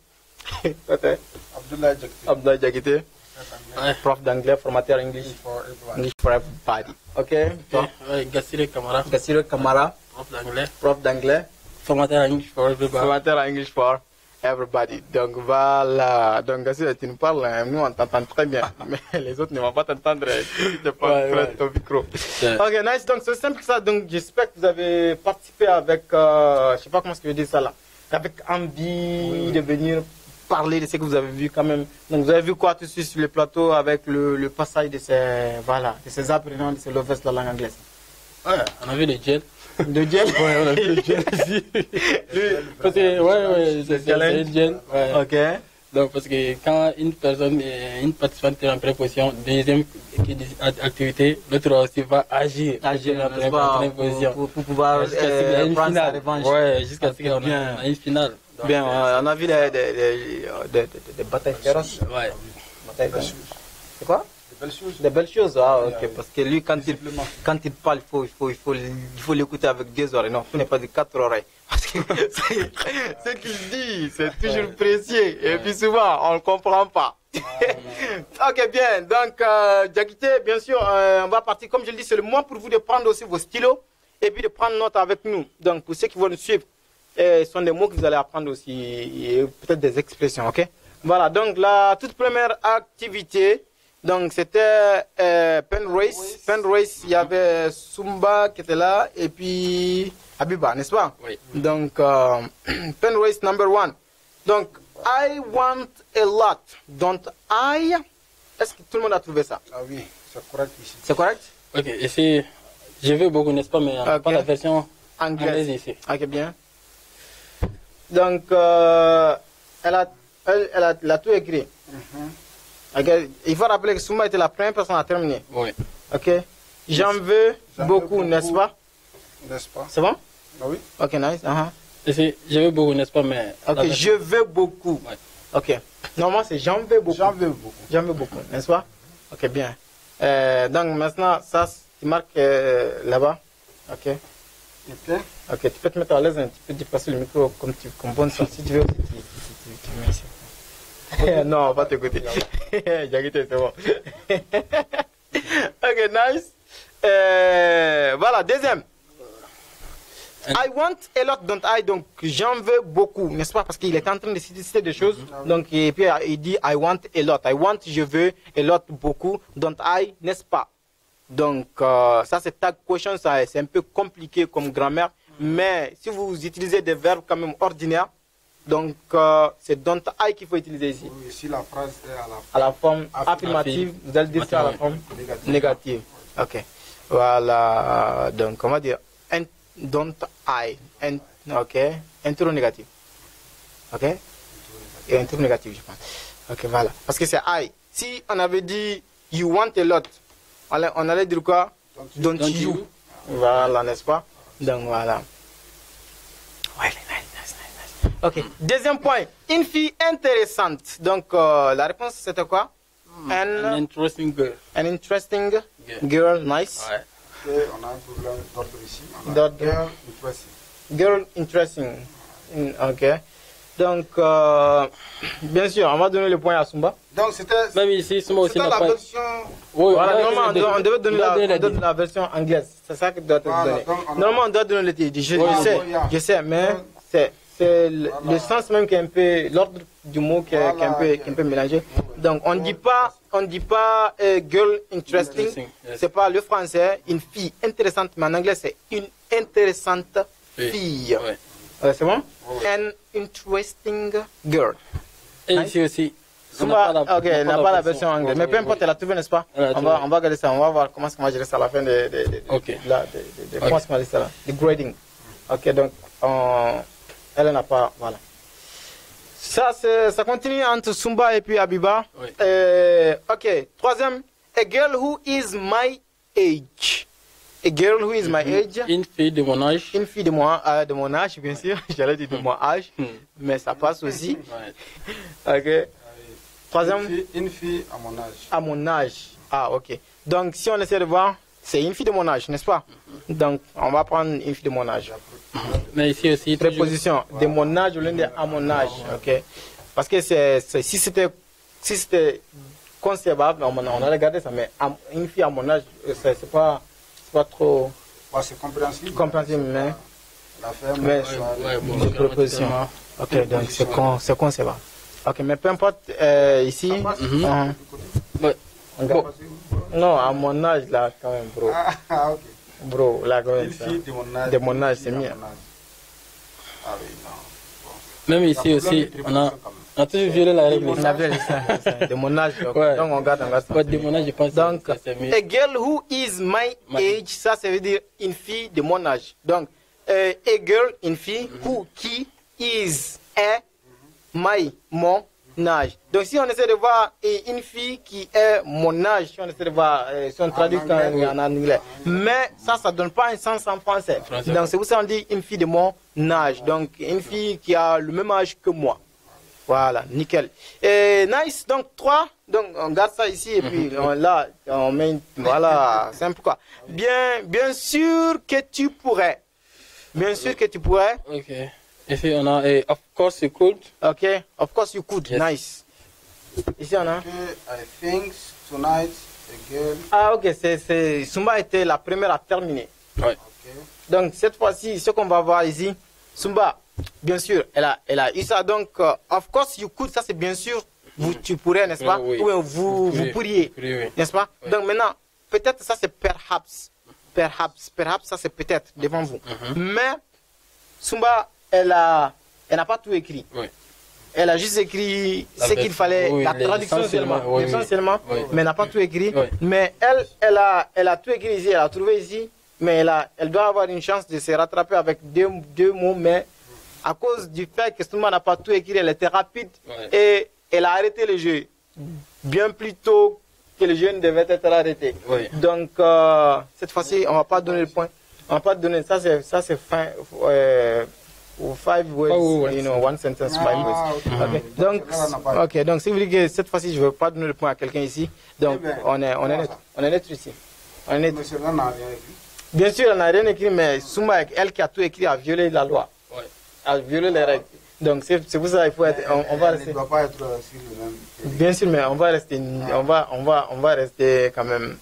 Abdoulaye Diakité. Prof d'anglais, formateur English for everybody. Ok. Gassire Kamara. Gassire Kamara. Prof d'anglais. Formateur English for everybody. Formateur English for everybody. Donc voilà. Donc Gassire, tu nous parles, hein. Nous on t'entend très bien. Mais les autres ne vont pas t'entendre. Tu te parles près de ton micro. Ok, nice. Donc c'est simple que ça. Donc j'espère que vous avez participé avec, je sais pas comment je veux dire ça là, avec envie de venir parler de ce que vous avez vu quand même. Donc vous avez vu quoi tout de suite sur le plateau avec le passage de ces apprenants, de ces lovers de la langue anglaise. Ouais, on a vu le gel. De gel. Ouais, on a vu le gel ici. Parce que, c'est le gel. Ouais. Ok. Donc, parce que quand une participante est en préposition, deuxième activité, l'autre aussi va agir en préposition. Pour pouvoir prendre sa revanche. Ouais, jusqu'à ce qu'on ait une finale. Donc, bien, on a vu des batailles féroces. Ouais. C'est quoi? Des belles choses, ok. Parce que lui, quand il parle, il faut l'écouter avec 2 oreilles. Non, il n'est pas de 4 oreilles. Parce que ce qu'il dit, c'est toujours précieux. Et puis souvent, on ne comprend pas. Ok, bien. Donc, Diakité, bien sûr, on va partir. Comme je le dis, c'est le moment pour vous de prendre aussi vos stylos et puis de prendre note avec nous. Donc, pour ceux qui vont nous suivre, ce sont des mots que vous allez apprendre aussi et peut-être des expressions, ok? Voilà, donc la toute première activité, donc c'était Penrace. Penrace, il y avait Sumba qui était là et puis Habiba, n'est-ce pas? Oui. Donc, Penrace number 1. Donc, I want a lot, don't I? Est-ce que tout le monde a trouvé ça? Ah oui, c'est correct ici. C'est correct? Ok, ici, je veux beaucoup, n'est-ce pas, mais on pas la version anglaise ici. Ok, bien. Donc, elle a tout écrit. Okay. Il faut rappeler que Souma était la première personne à terminer. Oui. Ok. J'en veux beaucoup, n'est-ce pas? N'est-ce pas? C'est bon? Ah oui. Ok, nice. Ici, je veux beaucoup, n'est-ce pas, mais... Ok, je veux beaucoup. Ouais. Ok. Normalement, c'est j'en veux beaucoup. J'en veux beaucoup. J'en veux beaucoup, n'est-ce pas? Ok, bien. Donc, maintenant, ça, tu marques là-bas. Ok. Ok. Ok, tu peux te mettre à l'aise un petit peu, dépasser le micro comme bonne sorte. Si tu veux, tu mets ici. Non, on va pas t'écouter. Diakité, c'est bon. Ok, nice. Voilà, deuxième. I want a lot, don't I? Donc, j'en veux beaucoup, n'est-ce pas? Parce qu'il est en train de citer des choses. Donc, et puis, il dit I want a lot. I want, je veux, a lot, beaucoup. Don't I, n'est-ce pas? Donc, ça, c'est tag question, c'est un peu compliqué comme grammaire. Mais si vous utilisez des verbes quand même ordinaires, donc c'est don't I qu'il faut utiliser ici. Oui, ici, la phrase est à la forme affirmative, vous allez dire ça à la forme négative. Ok. Voilà. Donc, on va dire don't I. Ok. Intro négatif. Ok. Et intro négatif, je pense. Ok, voilà. Parce que c'est I. Si on avait dit you want a lot, on allait dire quoi? Don't you. Voilà, n'est-ce pas? Donc, voilà. Ouais, nice. Ok. Deuxième point. Une fille intéressante. Donc, la réponse, c'était quoi? An interesting girl. An interesting girl. Nice. Ouais. Et on a un problème d'ordre ici. Girl interesting. Girl interesting. Ok. Donc, bien sûr, on va donner le point à Sumba. Donc, c'était... Même ici, Sumba aussi la n'a pas... version... Oui, voilà, normalement, on devait donner la version anglaise. C'est ça que doit être donné. Normalement, on doit donner le titre. Je sais, mais c'est le sens même qui est un peu... L'ordre du mot qui est un peu mélangé. Donc, on ne dit pas girl interesting. C'est pas le français, une fille intéressante, mais en anglais, c'est une intéressante fille. Ouais. C'est bon? An interesting girl. Et ici aussi, Sumba, ok, elle n'a pas la version anglaise. Mais peu importe, elle a trouvé, n'est-ce pas? On va regarder ça, on va voir comment on va gérer ça à la fin de comment on va gérer ça là, de grading. Ok, donc, elle n'a pas, voilà. Ça continue entre Sumba et puis Abiba. Oui. Ok, troisième, a girl who is my age. A girl who is my age. Une fille de mon âge. Une fille de mon âge, bien sûr. J'allais dire de mon âge, mais ça passe aussi. Ok. Troisième. Une fille à mon âge. À mon âge. Ah, ok. Donc, si on essaie de voir, c'est une fille de mon âge, n'est-ce pas? Donc, on va prendre une fille de mon âge. Mais ici aussi, préposition de mon âge au lieu de à mon âge, ok? Parce que si c'était concevable, on a regardé ça, mais une fille à mon âge, c'est pas trop. C'est compréhensible. Compréhensible, mais. Mais de préposition. Ok, donc c'est concevable. Ok, mais peu importe ici. Non, à mon âge là, quand même, bro. Ah, ok. Bro, là, quand même. Une fille de mon âge, c'est mieux. Ah oui, non. Même ici aussi, on a toujours violé la règle. On a violé ça, de mon âge. Donc on garde ça. De mon âge, je pense donc, que c'est mieux. A girl who is my age, ça veut dire une fille de mon âge. Donc, a girl, une fille, who, qui, is, est, mon âge. Donc, si on essaie de voir une fille qui est mon âge, si on essaie de voir si on traduit en anglais. Mais ça ne donne pas un sens en français. Donc, c'est pour ça qu'on dit une fille de mon âge. Donc, une fille qui a le même âge que moi. Voilà, nickel. Nice, donc 3. Donc, on garde ça ici et puis là, on met voilà, c'est un peu quoi. Bien sûr que tu pourrais. Bien sûr que tu pourrais. Ok. Ici, on a of course you could. Ok, of course you could. Yes. Nice. Ici, on a. Okay, I think tonight again. Ah, ok, Sumba était la première à terminer. Oui. Okay. Donc, cette fois-ci, ce qu'on va voir ici, Sumba, bien sûr, elle a eu ça. Donc, of course you could, ça c'est bien sûr, tu pourrais, n'est-ce pas? Oui. Ou vous pourriez, n'est-ce pas? Oui. Donc, maintenant, peut-être ça c'est perhaps. Perhaps, ça c'est peut-être devant vous. Mais, Sumba, elle n'a pas tout écrit. Oui. Elle a juste écrit ce qu'il fallait, la traduction seulement. Mais elle n'a pas tout écrit. Oui. Mais elle a tout écrit ici, elle a trouvé ici. Mais elle doit avoir une chance de se rattraper avec deux mots. Mais à cause du fait que Sumba n'a pas tout écrit, elle était rapide. Et elle a arrêté le jeu bien plus tôt que le jeu ne devait être arrêté. Oui. Donc, cette fois-ci, on ne va pas donner le point. On va pas donner, ça c'est fin. 5 words, one sentence, 5 words. Okay. Donc, si vous dites que cette fois-ci, je ne veux pas donner le point à quelqu'un ici, donc on est neutre ici. On est neutre. Bien sûr, elle n'a rien écrit, mais Sumba, elle qui a tout écrit, a violé la loi. Ouais. A violé les règles. Donc, c'est pour ça qu'il faut être. On va rester. Elle ne doit pas être sur le même. Bien sûr, mais on va rester. On va rester quand même.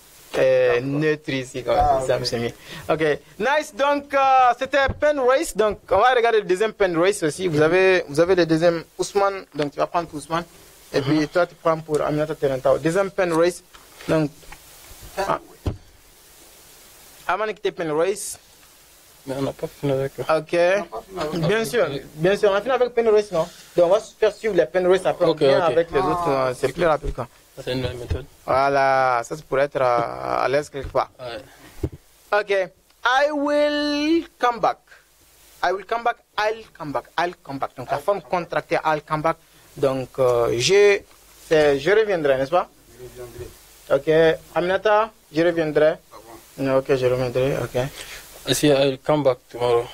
Neutre ici, ça me mieux. Ok, nice. Donc, c'était pen race. Donc, on va regarder le deuxième pen race aussi. Vous avez le deuxième Ousmane. Donc, tu vas prendre pour Ousmane. Et puis, toi, tu prends pour Aminata Terentao. Deuxième pen race. Donc, Amani qui était pen race. Mais on n'a pas fini avec. Ok. Bien sûr. On a fini avec pen race, non? Donc, on va faire suivre les pen race après. Okay. Avec les autres. C'est plus rapide, quoi. C'est une même méthode. Voilà, ça c'est pour être à l'aise quelque part. Ouais. Ok. I will come back. I'll come back. Donc la forme contractée, I'll come back. Donc je reviendrai, n'est-ce pas? Je reviendrai. Ok. Aminata, je reviendrai. Ok, je reviendrai. Ok. Ici, I'll come back tomorrow.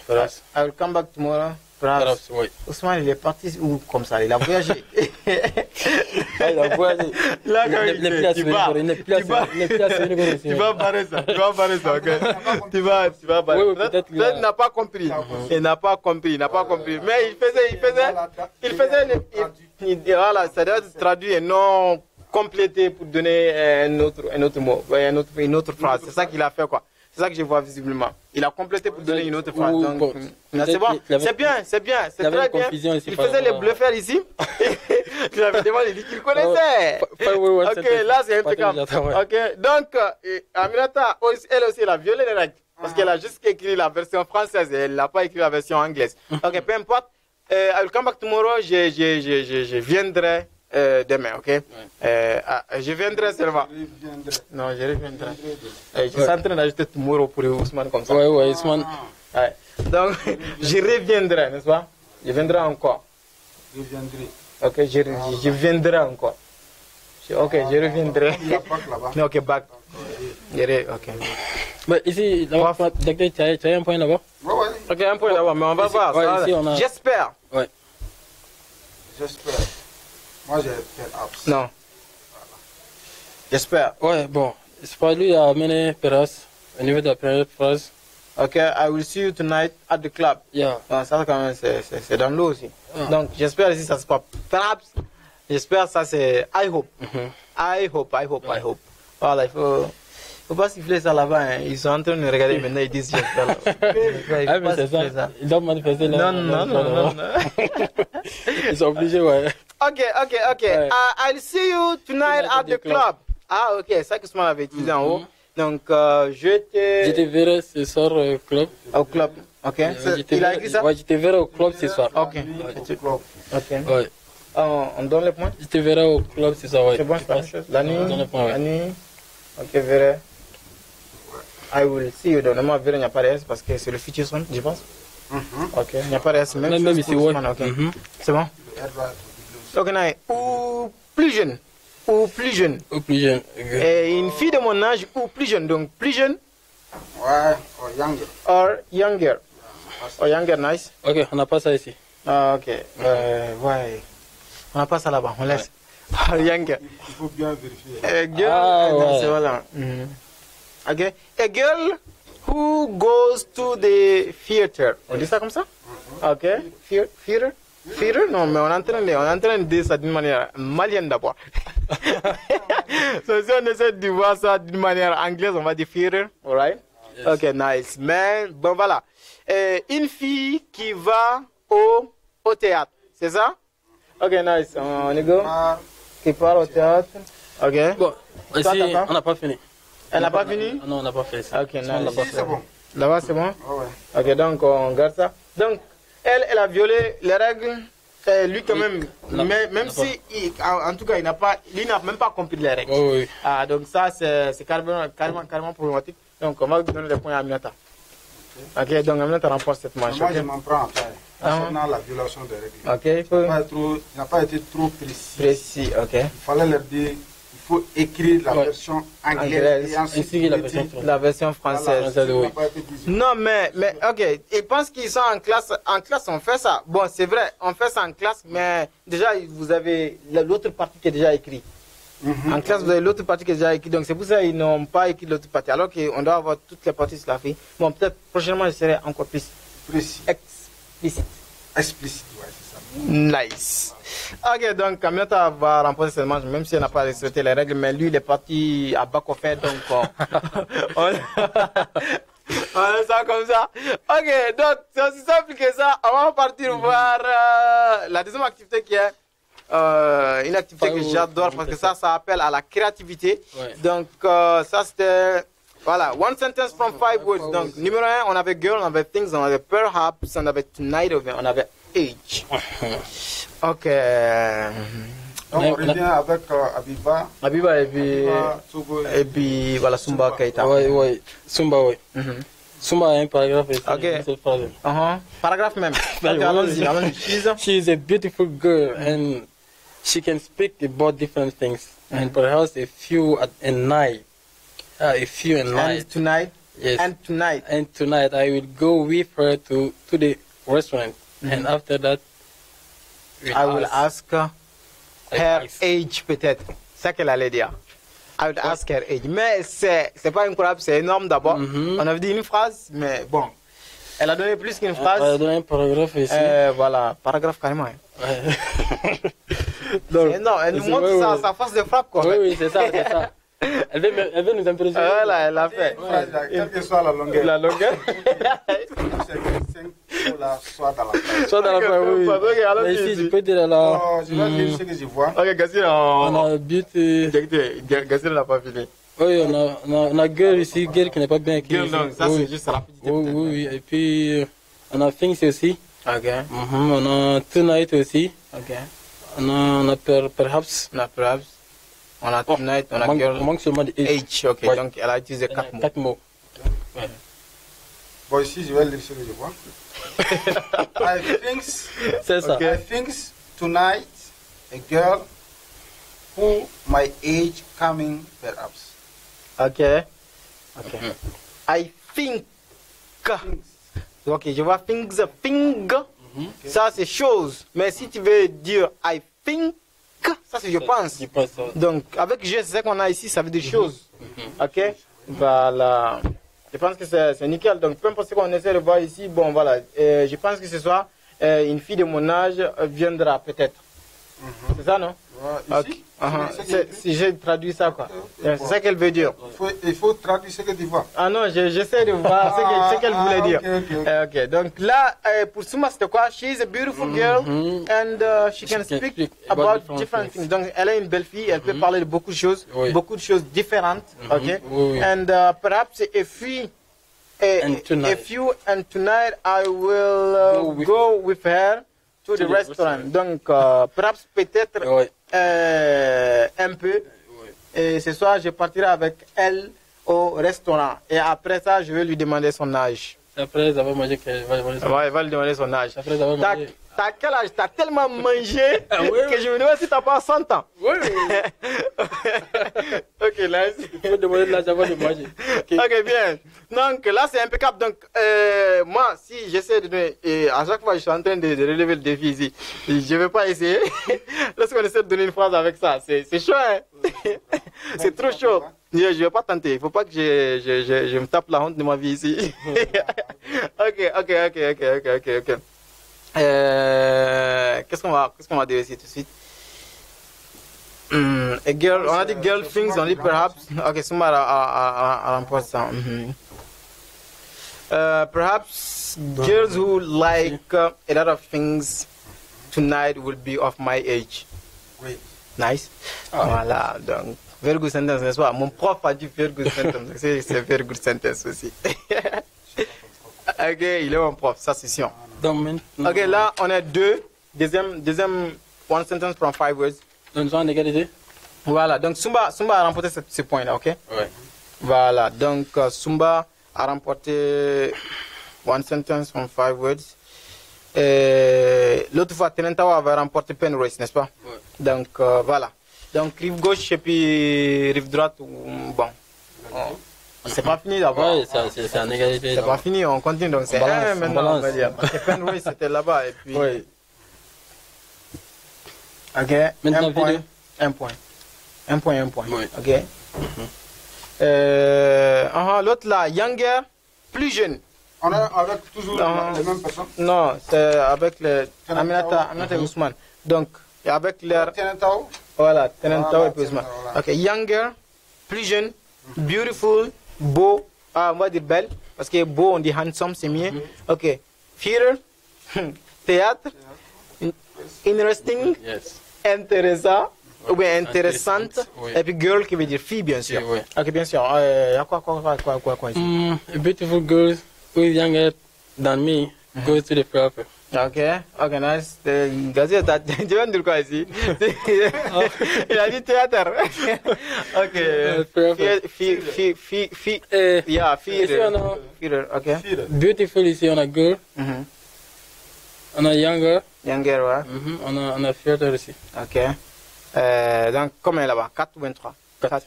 I'll come back tomorrow. Perhaps, oui. Ousmane, il est parti où comme ça? Il a voyagé. Il a voyagé. Là, quand tu vas barrer ça. Ok? Tu vas barrer. Oui, peut-être qu'il n'a pas compris. Il n'a pas compris. Mais voilà, ça doit être traduit et non complété pour donner un autre mot, une autre phrase. C'est ça qu'il a fait, quoi. C'est ça que je vois visiblement. Il a complété pour donner une autre phrase. Donc, c'est bon. C'est bien. C'est très bien. Il faisait les bluffers ici. Il avait demandé, il dit qu'il connaissait. Ok, là c'est impeccable. Ok, donc, Aminata, elle aussi, elle a violé les règles. Parce qu'elle a juste écrit la version française et elle n'a pas écrit la version anglaise. Ok, peu importe. I'll come back tomorrow. Je viendrai demain, ok? Je viendrai seulement. Non, je reviendrai. Je suis en train d'ajouter tomorrow pour Ousmane comme ça. Ouais, Ousmane. Ouais. Donc, je reviendrai, n'est-ce pas? Je viendrai encore. Je viendrai. Ok, je viendrai encore. Ok, je reviendrai. Il y a bac là-bas. Non, ok, bac. Ok. Mais ici, docteur, tu as un point là-bas? Ouais. Ok, un point là-bas, mais on va voir. Ouais, ici, on a... J'espère. Ouais. J'espère. Moi, j'ai fait abs. Non. J'espère. Ouais, bon. C'est pas lui qui a amené Perras au niveau de la première phrase. Ok, I will see you tonight at the club. Yeah. Ça, quand même, c'est dans l'eau aussi. Donc, j'espère ici, ça se passe. Perhaps, j'espère ça, c'est I hope. I hope. Voilà, il faut pas siffler ça là-bas. Hein. Ils sont en train de me regarder maintenant, ils disent j'espère. Ah, mais c'est ça. Ils doivent manifester là. Non. Ils sont obligés, ouais. Ok. I'll see you tonight at the club. Ah, ok, c'est ça que Ousmane avait utilisé en haut. Donc, je te verrai ce soir au club. Au club, ok. Il a écrit ça? Ouais, je te verrai au club ce soir. Ok. Ouais. On donne les points? Je te verrai au club ce soir, ouais. C'est bon, c'est pas la chose. La nuit. Ok, verrai. I will see you. Donc, normalement, verrai, il n'y a pas de S parce que c'est le futur son, je pense. Ok, il n'y a pas de S. Même chose ici, pour ouais. Ousmane, ok. C'est bon? Ok, Naï. Ou plus jeune. Et une fille de mon âge ou plus jeune. Donc, plus jeune. Ouais, or younger. Or younger, nice. Ok, on n'a pas ça ici. Ah, ok. Ouais. On n'a pas ça là-bas, on laisse. Or younger. Il faut bien vérifier. Girl, c'est voilà. Ok. A girl who goes to the theater. On dit ça comme ça? Ok. Theater? Non, mais on est en train de dire ça d'une manière malienne d'abord. So, si on essaie de voir ça d'une manière anglaise, on va dire theater, alright? Yes. Ok, nice. Mais, bon, voilà. Une fille qui va au théâtre, c'est ça? Ok, nice. On y go? Qui part au théâtre. Ok. Bon, ici, on n'a pas fini. Elle n'a pas fini? Non, on n'a pas fait ça. Ok, nice. C'est bon. Là-bas, c'est bon? Ouais. Ok, donc on garde ça. Donc, elle a violé les règles. Lui, quand même, même si, en tout cas, il n'a même pas compris les règles. Oui. Ah, donc ça, c'est carrément problématique. Donc, on va donner les points à Aminata. Ok, donc Aminata remporte cette manche. Moi, je m'en prends après. Concernant la violation des règles. Ok, il n'a pas été trop précis. Ok. Il fallait leur dire, il faut écrire la version anglaise et ensuite la version française. Non, mais ok, ils pensent qu'ils sont en classe. En classe, on fait ça. Bon, c'est vrai, on fait ça en classe, mais déjà, vous avez l'autre partie qui est déjà écrite. En classe, vous avez l'autre partie qui est déjà écrite. Donc, c'est pour ça qu'ils n'ont pas écrit l'autre partie. Alors qu'on doit avoir toutes les parties sur la fille. Bon, peut-être prochainement, je serai encore plus explicite. Explicite, ouais, c'est ça. Nice. Ok, donc Aminata va remporter cette manche, même si elle n'a pas respecté les règles, mais lui, il est parti à bac au fait, donc on est ça comme ça. Ok, donc c'est aussi simple que ça. On va partir voir la deuxième activité qui est une activité que j'adore parce que ça appelle à la créativité. Ouais. Donc ça c'était, voilà, one sentence from 5 words. Donc numéro 1, on avait girl, on avait things, on avait perhaps, on avait tonight, on avait age. Ok. Donc on revient avec Abiba et puis voilà, Sumba Keita. Oui, Sumba, oui. Sumba a un paragraphe ici. Ok. Paragraphe même. Okay, allons-y. She is a beautiful girl and she can speak about different things. And perhaps a few at night. And tonight? Yes. And tonight I will go with her to the restaurant. And after that, I will ask her age peut-être. C'est ça qu'elle allait dire. I would ask her age. Mais c'est pas incroyable, c'est énorme d'abord. On avait dit une phrase, mais bon. Elle a donné plus qu'une phrase. Elle a donné un paragraphe ici. Voilà, paragraphe carrément. Donc, non, elle nous montre sa force de frappe, quoi. Oui, c'est ça. Elle veut nous impressionner. Voilà, elle l'a fait. Quelle que soit la longueur. La longueur. Soit dans la phrase, oui. Mais ici, tu peux dire là. Je vais dire ce que je vois. Ok, Gassir, on a beauty. Gassir n'a pas fini. Oui, on a girl ici, girl qui n'est pas bien écrit. Girl, ça c'est juste rapidité. Oui. Et puis, on a things aussi. Ok. On a tonight aussi. Ok. On a perhaps. On a perhaps. On a tonight, on a girl. Manque seulement de H, ok. Ouais. Donc elle a utilisé 4 mots. 4 mots. Ouais. Bon, ici, je vais lire ce que je vois. C'est ça. I think tonight a girl who my age coming perhaps. Ok. Ok. I think. Ok, je vois things, thing. Ça c'est chose. Mais si tu veux dire I think, ça c'est je pense. Donc avec je sais qu'on a ici, ça veut dire chose. Ok. Voilà. Je pense que c'est nickel. Donc peu importe ce qu'on essaie de voir ici, bon voilà. Je pense que ce soir, une fille de mon âge viendra peut-être. C'est ça, non? Ici, si j'ai traduit ça, quoi. C'est ça qu'elle veut dire. Il faut traduire ce que tu vois. Ah non, j'essaie de voir ce qu'elle voulait dire. Ok, donc là, pour Souma, c'était quoi? She is a beautiful girl and she can speak about different things. Donc, elle est une belle fille, elle peut parler de beaucoup de choses différentes. Ok, and perhaps if you and tonight I will go with her to the restaurant. Donc, peut-être un peu. Et ce soir, je partirai avec elle au restaurant. Et après ça, je vais lui demander son âge. Après avoir mangé, elle va lui demander son âge. Après avoir mangé. T'as quel âge? T'as tellement mangé que je me demande si t'as pas 100 ans. Oui. Ok, là. Il faut demander l'âge avant de manger. Ok, bien. Donc là, c'est impeccable. Donc, moi, si j'essaie de donner, et à chaque fois, je suis en train de relever le défi ici, je ne vais pas essayer. Lorsqu'on essaie de donner une phrase avec ça, c'est chaud, hein? C'est trop chaud. Je ne vais pas tenter. Il ne faut pas que je me tape la honte de ma vie ici. Ok. Qu'est-ce qu'on va dire ici tout de suite? A girl, on a dit girl things, on dit perhaps. Ok, Souma a remporté ça. Perhaps girls who like a lot of things tonight will be of my age. Oui. Nice. Voilà, donc, very good sentence, n'est-ce pas? Mon prof a dit very good sentence. C'est very good sentence aussi. Ok, il est mon prof, ça c'est sûr. Ok, là, on a deux. Deuxième, one sentence from 5 words. Donc, on a égalité. Voilà, donc Sumba a remporté ce point-là, ok? Ouais. Voilà, donc Sumba a remporté one sentence from 5 words. L'autre fois, Tenentawa avait remporté pen race, n'est-ce pas? Ouais. Donc, voilà. Donc, rive gauche et puis rive droite, bon. C'est pas fini d'abord. Ouais, c'est en égalité. C'est pas fini, on continue. Donc, c'est un maintenant, on va dire. Parce que pen race, c'était là-bas. Et puis. Oui. Ok, maintenant, un point. Oui. Ok. L'autre là, younger, plus jeune. On est avec toujours les mêmes personnes? Non, c'est avec le Aminata et Ousmane. Donc, avec leur. Tenentao? Voilà, Tenentao et puis Ousmane. Ok, younger, plus jeune, beautiful, beau, on va dire belle, parce que beau, on dit handsome, c'est mieux. Ok, theater, théâtre, interesting, intéressant, ou bien intéressante, et puis girl qui veut dire fille, bien sûr. Oui. Ok, bien sûr. Il y a quoi ici? A beautiful girl who is younger than me goes to the proper. Ok, nice. Gazi, tu viens de dire quoi ici? Il a dit théâtre. Ok. Fille. Yeah, fille. Ok. Beautiful ici, on a girl. On a younger. Younger, ouais. On a theater ici. Ok. Donc, combien là-bas? 4 ou 23? 4.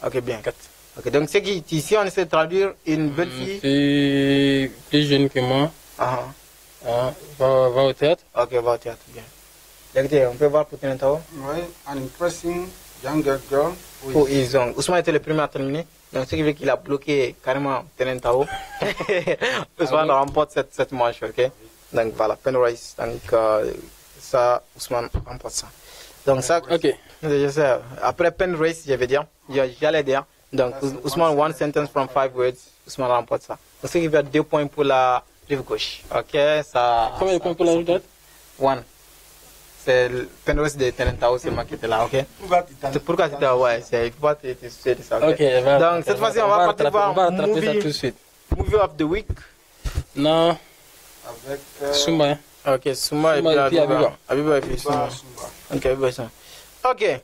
Ok, bien. 4. Ok, donc c'est qui ici, on essaie de traduire une belle fille. C'est plus jeune que moi. Va au théâtre. Ok, va au théâtre, bien. Écoutez, on peut voir pour Tenentao. Oui, an impressive younger girl. Who is young. Ousmane était le premier à terminer. Donc, ce qui veut qu'il a bloqué carrément Tenentao. Ousmane remporte cette manche, ok? Donc, voilà, pen race. Donc, ça, Ousmane remporte ça. Donc, ça, ok. Je sais. Après pen race, je vais dire, j'allais dire. Donc, Ousmane, one sentence from 5 words. Ousmane remporte ça. Donc, ce qui veut dire 2 points pour la rive gauche. Ok, ça. Combien de points pour la rive droite? 1. C'est le pen race de Tenentao, c'est moi qui étais là, ok? Pourquoi tu étais là? Ouais, il faut pas te soucier de ça, ok? Donc, cette fois-ci, on va partir voir Movie of the Week. Non. Avec Souma. Ok, Souma et puis Abiba. Abiba et puis Souma. Ok, Abiba et Souma. Ok.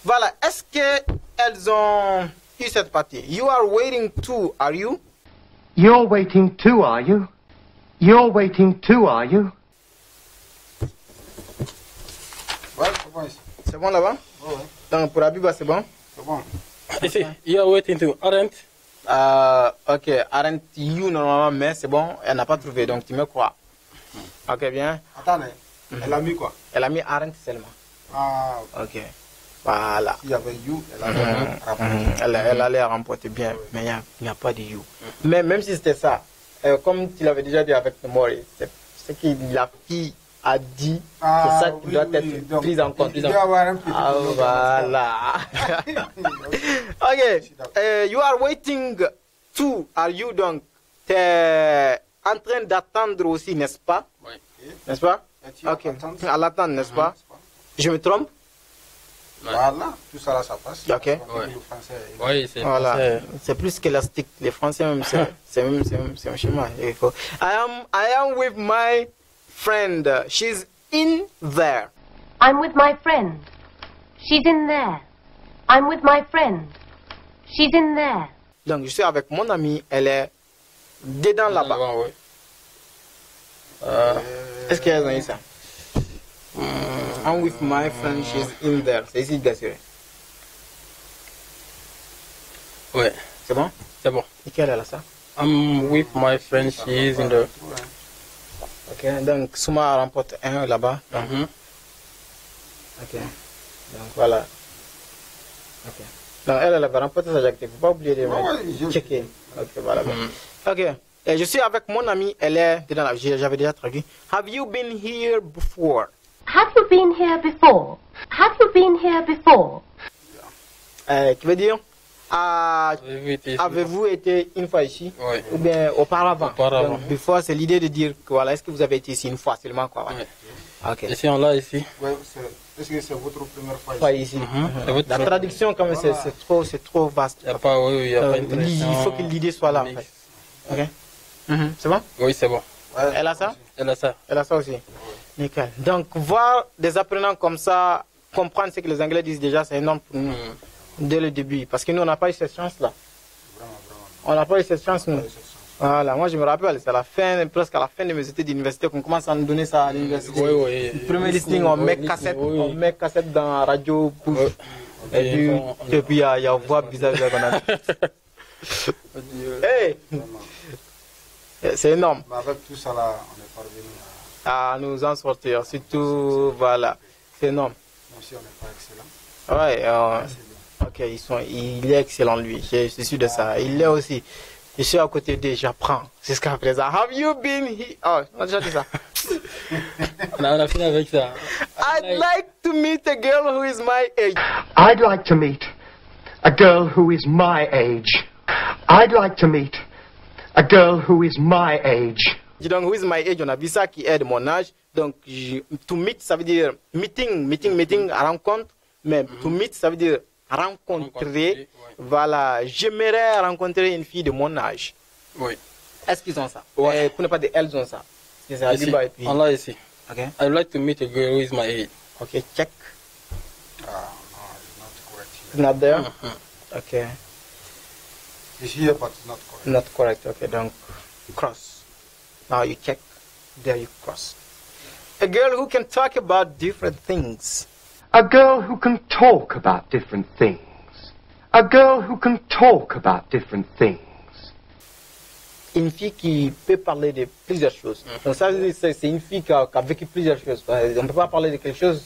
Voilà, est-ce qu'elles ont eu cette partie? You are waiting too, are you? You're waiting too, are you? You're waiting too, are you? Ouais, c'est bon ici. C'est bon là-bas? Ouais. Donc pour Abiba, c'est bon? C'est bon. Ici, you are waiting to aren't. Ok, aren't you normalement, mais c'est bon, elle n'a pas trouvé, donc tu me crois. Ok, bien. Attendez, elle a mis quoi? Elle a mis aren't seulement. Ah, ok. Voilà. il y avait you, elle avait remporté. Elle allait remporter bien, mais il n'y a pas de you. Mais même si c'était ça, comme tu l'avais déjà dit avec Mori, c'est ce que la fille a dit, c'est ça qui doit être pris en compte. Ah, voilà. Ok. You are waiting to, are you donc? Tu es en train d'attendre aussi, n'est-ce pas? Oui. N'est-ce pas? Ok. À l'attendre, n'est-ce pas? Je me trompe? Voilà, tout ça là, ça passe. Ok. Le français, Oui, c'est voilà. C'est plus qu'élastique. Les Français même, c'est un schéma. Il faut. I am with my friend. She's in there. I'm with my friend. She's in there. I'm with my friend. She's in there. Donc, je suis avec mon amie. Elle est dedans là-bas. Oui. Est-ce qu'elles ont eu ça? I'm with my friend. She's in there. C'est ici, bien sûr. Oui. C'est bon? C'est bon. Et quelle est ça? I'm with my friend, she is in the... Ok, donc Souma remporte 1 là-bas. Ok, donc voilà. Ok. Donc elle va remporter sa jaquette. Il ne faut pas oublier de checker. Ok, voilà. Ok, et je suis avec mon amie, elle est dedans là. J'avais déjà traduit. Have you been here before? Have you been here before? Have you been here before? Qui veut dire, avez-vous été une fois ici? Oui. Ou bien auparavant? Auparavant. Donc, before, c'est l'idée de dire que voilà, est-ce que vous avez été ici une fois seulement quoi? Ouais. Oui. Ok. Ici, on l'a ici. Ouais, est-ce que c'est votre première fois Pas ici? ici. La traduction, comme c'est trop vaste. Il n'y a pas, oui, il y a pas une il faut que l'idée soit là. En fait. Ok. C'est bon? Oui, c'est bon. Ouais, elle a ça? Elle a ça. Elle a ça aussi. Nickel. Donc, voir des apprenants comme ça, comprendre ce que les Anglais disent déjà, c'est énorme pour nous. Dès le début. Parce que nous, on n'a pas eu cette chance-là. On n'a pas eu cette chance, nous. Voilà, moi je me rappelle, c'est à la fin, presque à la fin de mes études d'université qu'on commence à nous donner ça à l'université. Oui. Premier listening, on met cassette dans la radio. Et puis il y a une voix bizarre qu'on a. Hey! C'est énorme. Mais avec tout ça là, on est parvenu à nous en sortir. Surtout, voilà, c'est énorme. Même si on n'est pas Ouais, excellent. ok, il est excellent lui, je suis sûr de ça. Il l'est aussi. Je suis à côté d'eux, j'apprends. C'est ce qu'on fait ça. Have you been here? Oh, on a déjà dit ça. On a fini avec ça. I'd like to meet a girl who is my age. I'd like to meet a girl who is my age. I'd like to meet a girl who is my age. Donc, who is my age, on a vu ça qui est de mon âge. Donc, to meet, ça veut dire meeting, rencontre. Mais to meet, ça veut dire rencontrer. Voilà, j'aimerais rencontrer une fille de mon âge. Oui. Est-ce qu'ils ont ça? Ouais. Pour ne pas dire elles ont ça. C'est à Dubaï, puis... On l'a ici. Okay. I'd like to meet a girl who is my age. Okay, check. No, it's not correct here. It's not there? Okay. It's here, but it's not correct. Not correct, okay, donc cross. Now you check, there you cross. A girl who can talk about different things. A girl who can talk about different things. A girl who can talk about different things. Une fille qui peut parler de plusieurs choses. Donc ça, c'est une fille qui a vécu plusieurs choses. On ne peut pas parler de quelque chose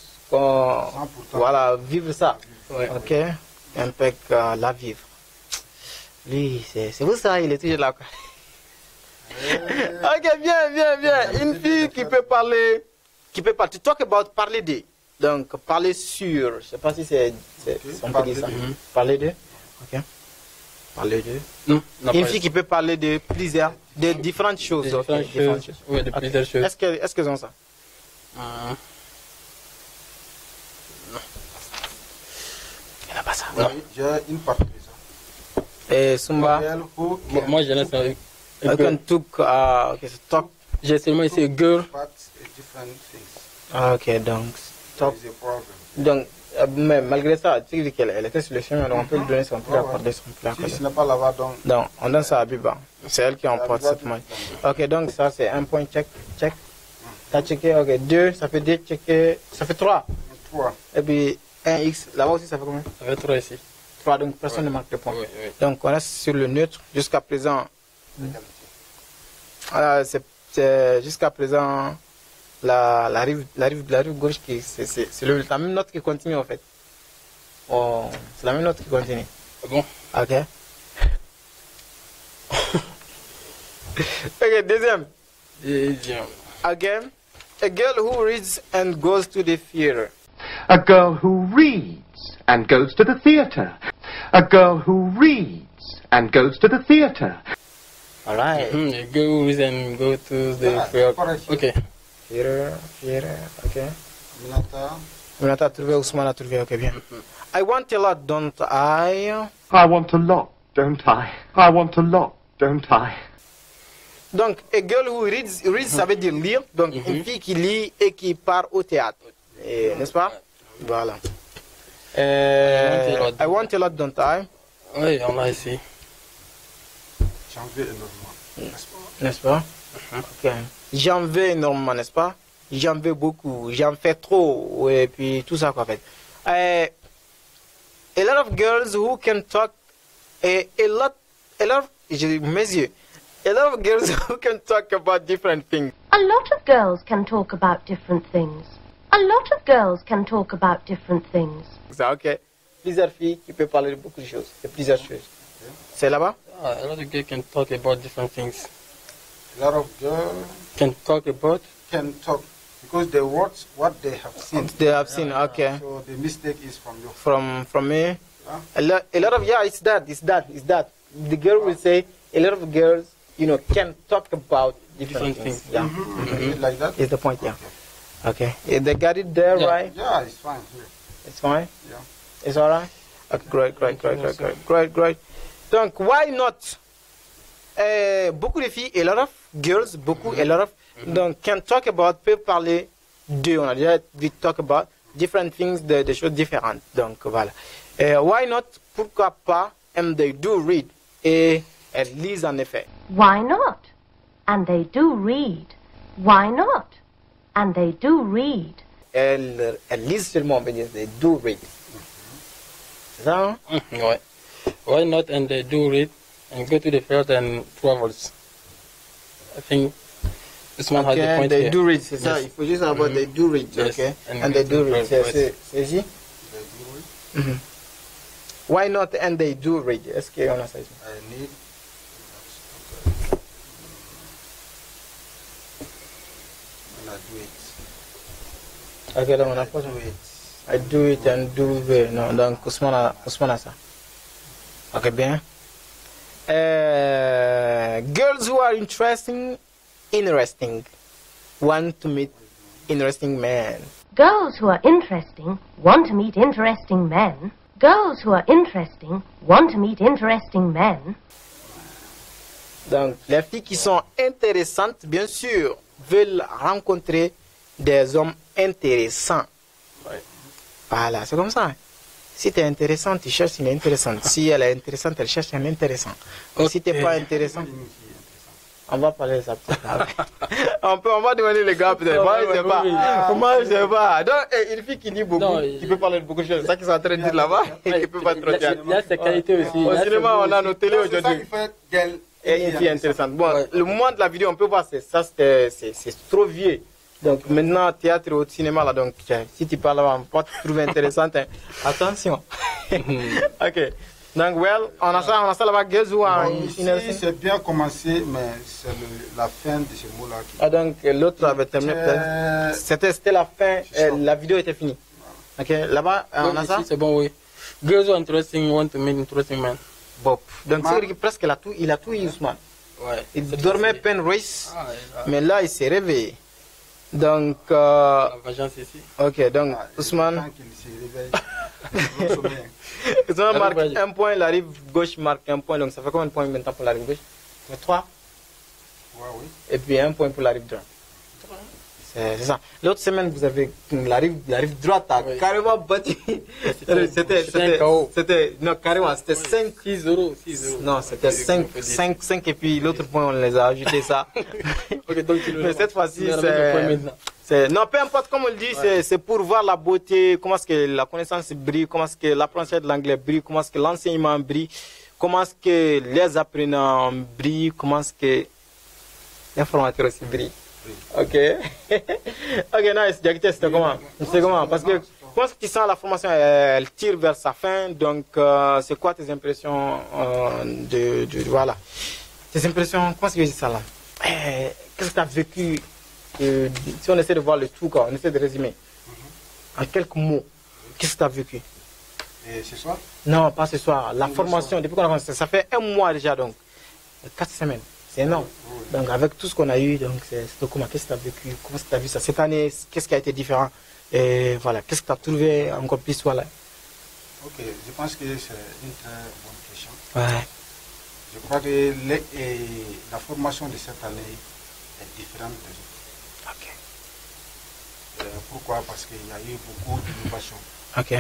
voilà, vivre ça. Ouais. Ok, un peu la vivre. Lui, c'est vous ça, il est toujours là. Ok, bien. Une fille qui peut parler, to talk about, parler de. Donc, parler sur, je ne sais pas si c'est on peut dire ça. Parler de, ok. Parler de. Non, une fille qui peut parler de plusieurs, de différentes choses. Différentes choses. Oui, de plusieurs choses. Est-ce qu'elles ont ça? Non. Il n'y a pas ça. Oui, j'ai une partie de ça. Et Sumba? Moi, je laisse avec... talk. J'ai seulement ici girl. But different things. Ah, ok, donc, stop. There is a problem. Donc, mais malgré ça, tu dis qu'elle était sur le chemin, donc on peut lui donner son prix accordé, son prix accordé. Si ce n'est pas là-bas, donc. Donc, on donne ça à Biba. C'est elle qui emporte cette monnaie. Ok, donc ça c'est un point check. Check. T'as checké, ok. 2, ça fait 2, checké. Ça fait 3. 3. Et puis 1x, là-bas aussi ça fait combien? Ça fait 3 ici. 3, donc personne ne marque le point. Oui, oui. Donc on reste sur le neutre. Jusqu'à présent, jusqu'à présent, la rive gauche, c'est la même note qui continue en fait. Oh, c'est la même note qui continue. Ah bon? Ok. Ok, deuxième. Again, a girl who reads and goes to the theater. A girl who reads and goes to the theatre. A girl who reads and goes to the theatre. All right. A girl who reads and go to the theater. Okay. Theater, ok. Minata. Minata a trouvé, Ousmane a trouvé, ok, bien. I want a lot, don't I? I want a lot, don't I? I want a lot, don't I? Donc, a girl who reads, ça veut dire lire. Donc, une fille qui lit et qui part au théâtre. N'est-ce pas? Voilà. I want a lot, don't I? Oui, on a ici. J'en veux énormément. N'est-ce pas? Ok. J'en veux énormément, n'est-ce pas? J'en veux beaucoup. J'en fais trop. Et puis, tout ça, quoi, en fait. A lot of girls who can talk. A lot of girls who can talk about different things. A lot of girls can talk about different things. A lot of girls can talk about different things. Ça, ok. Plusieurs filles qui peuvent parler de beaucoup de choses. De plusieurs choses. C'est là-bas? A lot of girls can talk about different things. A lot of girls can talk about? Can talk. Because they watch what they have seen. They have seen, okay. So the mistake is from you. From me? A lot of, yeah, it's that. The girl will say, a lot of girls, can talk about different things. Yeah. Like that? Is the point, yeah. Okay. They got it there, yeah. right? Yeah, it's fine. Yeah. It's fine? Yeah. It's all right? Okay, great. Donc, why not? Beaucoup de filles, a lot of girls, a lot of, donc, can talk about, peuvent parler de, on a déjà vu talk about, different things, de choses différentes. Donc, voilà. Why not? Pourquoi pas? And they do read. Et elles lisent en effet. Why not? And they do read. Why not? And they do read. Elles lisent seulement, mais they do read. C'est ça, hein? Ouais. Why not? And they do read and go to the fair and travels. I think this one has the point they here. do read, c'est ça. Yes. Il faut juste savoir they do read, Yes. okay? And they do read. yes. C'est ici? Why not? And they do read. Est-ce qu'on a ça ici? I need. I do it. Ok, donc on a pas ça. I do it and do it. Non, donc Ousmane a ça. Ok, bien. Girls who are interesting, want to meet interesting men. Girls who are interesting want to meet interesting men. Girls who are interesting want to meet interesting men. Donc, les filles qui sont intéressantes, bien sûr, veulent rencontrer des hommes intéressants. Ouais. Voilà, c'est comme ça. Si tu es intéressant, tu cherches une intéressante. Si elle est intéressante, elle cherche un intéressant. Okay. Si tu n'es pas intéressant, on va parler de ça peut-être. on va demander les gars peut-être. Moi, je sais pas. Donc, une fille qui lit beaucoup, qui peut parler de beaucoup de choses. C'est ça qu'ils sont en train de dire là-bas et qui peut pas trop dire. Il y a ses qualités aussi. Au cinéma, on a nos télés aujourd'hui. Et une fille intéressante. Bon, le moment de la vidéo, on peut voir, c'est trop vieux. Donc maintenant, théâtre ou cinéma, là, donc si tu parles là, on peut te trouver intéressante. Hein. Attention. Ok. Donc, on a ça là-bas, girls who are ici, c'est bien commencé, mais c'est la fin de ce mot-là. Ah, donc l'autre avait terminé peut-être. C'était la fin, la vidéo était finie. Ok, là-bas, on a ça? C'est bon, oui. Girls who are interesting want to meet interesting men. Bon. Donc, c'est presque il a tout eu, Ousmane. Ouais. Il dormait peine race, mais là, il s'est réveillé. Donc, la vengeance ici. Ok, donc, Ousmane. Ousmane marque un point, la rive gauche marque un point. Donc, ça fait combien de points maintenant pour la rive gauche? 3. oui. Et puis 1 point pour la rive droite. C'est ça. L'autre semaine, vous avez la rive droite a carrément battu. C'était, non, carrément, c'était 5. 6-0. Non, c'était 5 et puis l'autre point, on les a ajouté ça. Mais cette fois-ci, c'est. Non, peu importe comment on le dit, c'est pour voir la beauté, comment est-ce que la connaissance brille, comment est-ce que l'apprentissage de l'anglais brille, comment est-ce que l'enseignement brille, comment est-ce que les apprenants brillent, comment est-ce que l'informateur aussi brille. Ok. Ok, nice. Diakité, c'était comment? C'est comment? Parce que comment est-ce que tu sens la formation, elle tire vers sa fin, donc c'est quoi tes impressions voilà. Tes impressions, comment est-ce que je dis ça là? Qu'est-ce que tu as vécu? Si on essaie de voir le tout, quoi, on essaie de résumer. En quelques mots, qu'est-ce que tu as vécu? Ce soir? Non, pas ce soir. La formation, depuis qu'on a commencé, ça fait 1 mois déjà, donc 4 semaines. C'est énorme. Donc avec tout ce qu'on a eu, donc c'est comment? Qu'est-ce que tu as vécu? Comment est-ce que tu as vu ça? Cette année, qu'est-ce qui a été différent? Et voilà, qu'est-ce que tu as trouvé encore plus voilà? Ok, je pense que c'est une très bonne question. Ouais. Je crois que la formation de cette année est différente des autres. Ok. Pourquoi? Parce qu'il y a eu beaucoup d'innovation. Ok. Et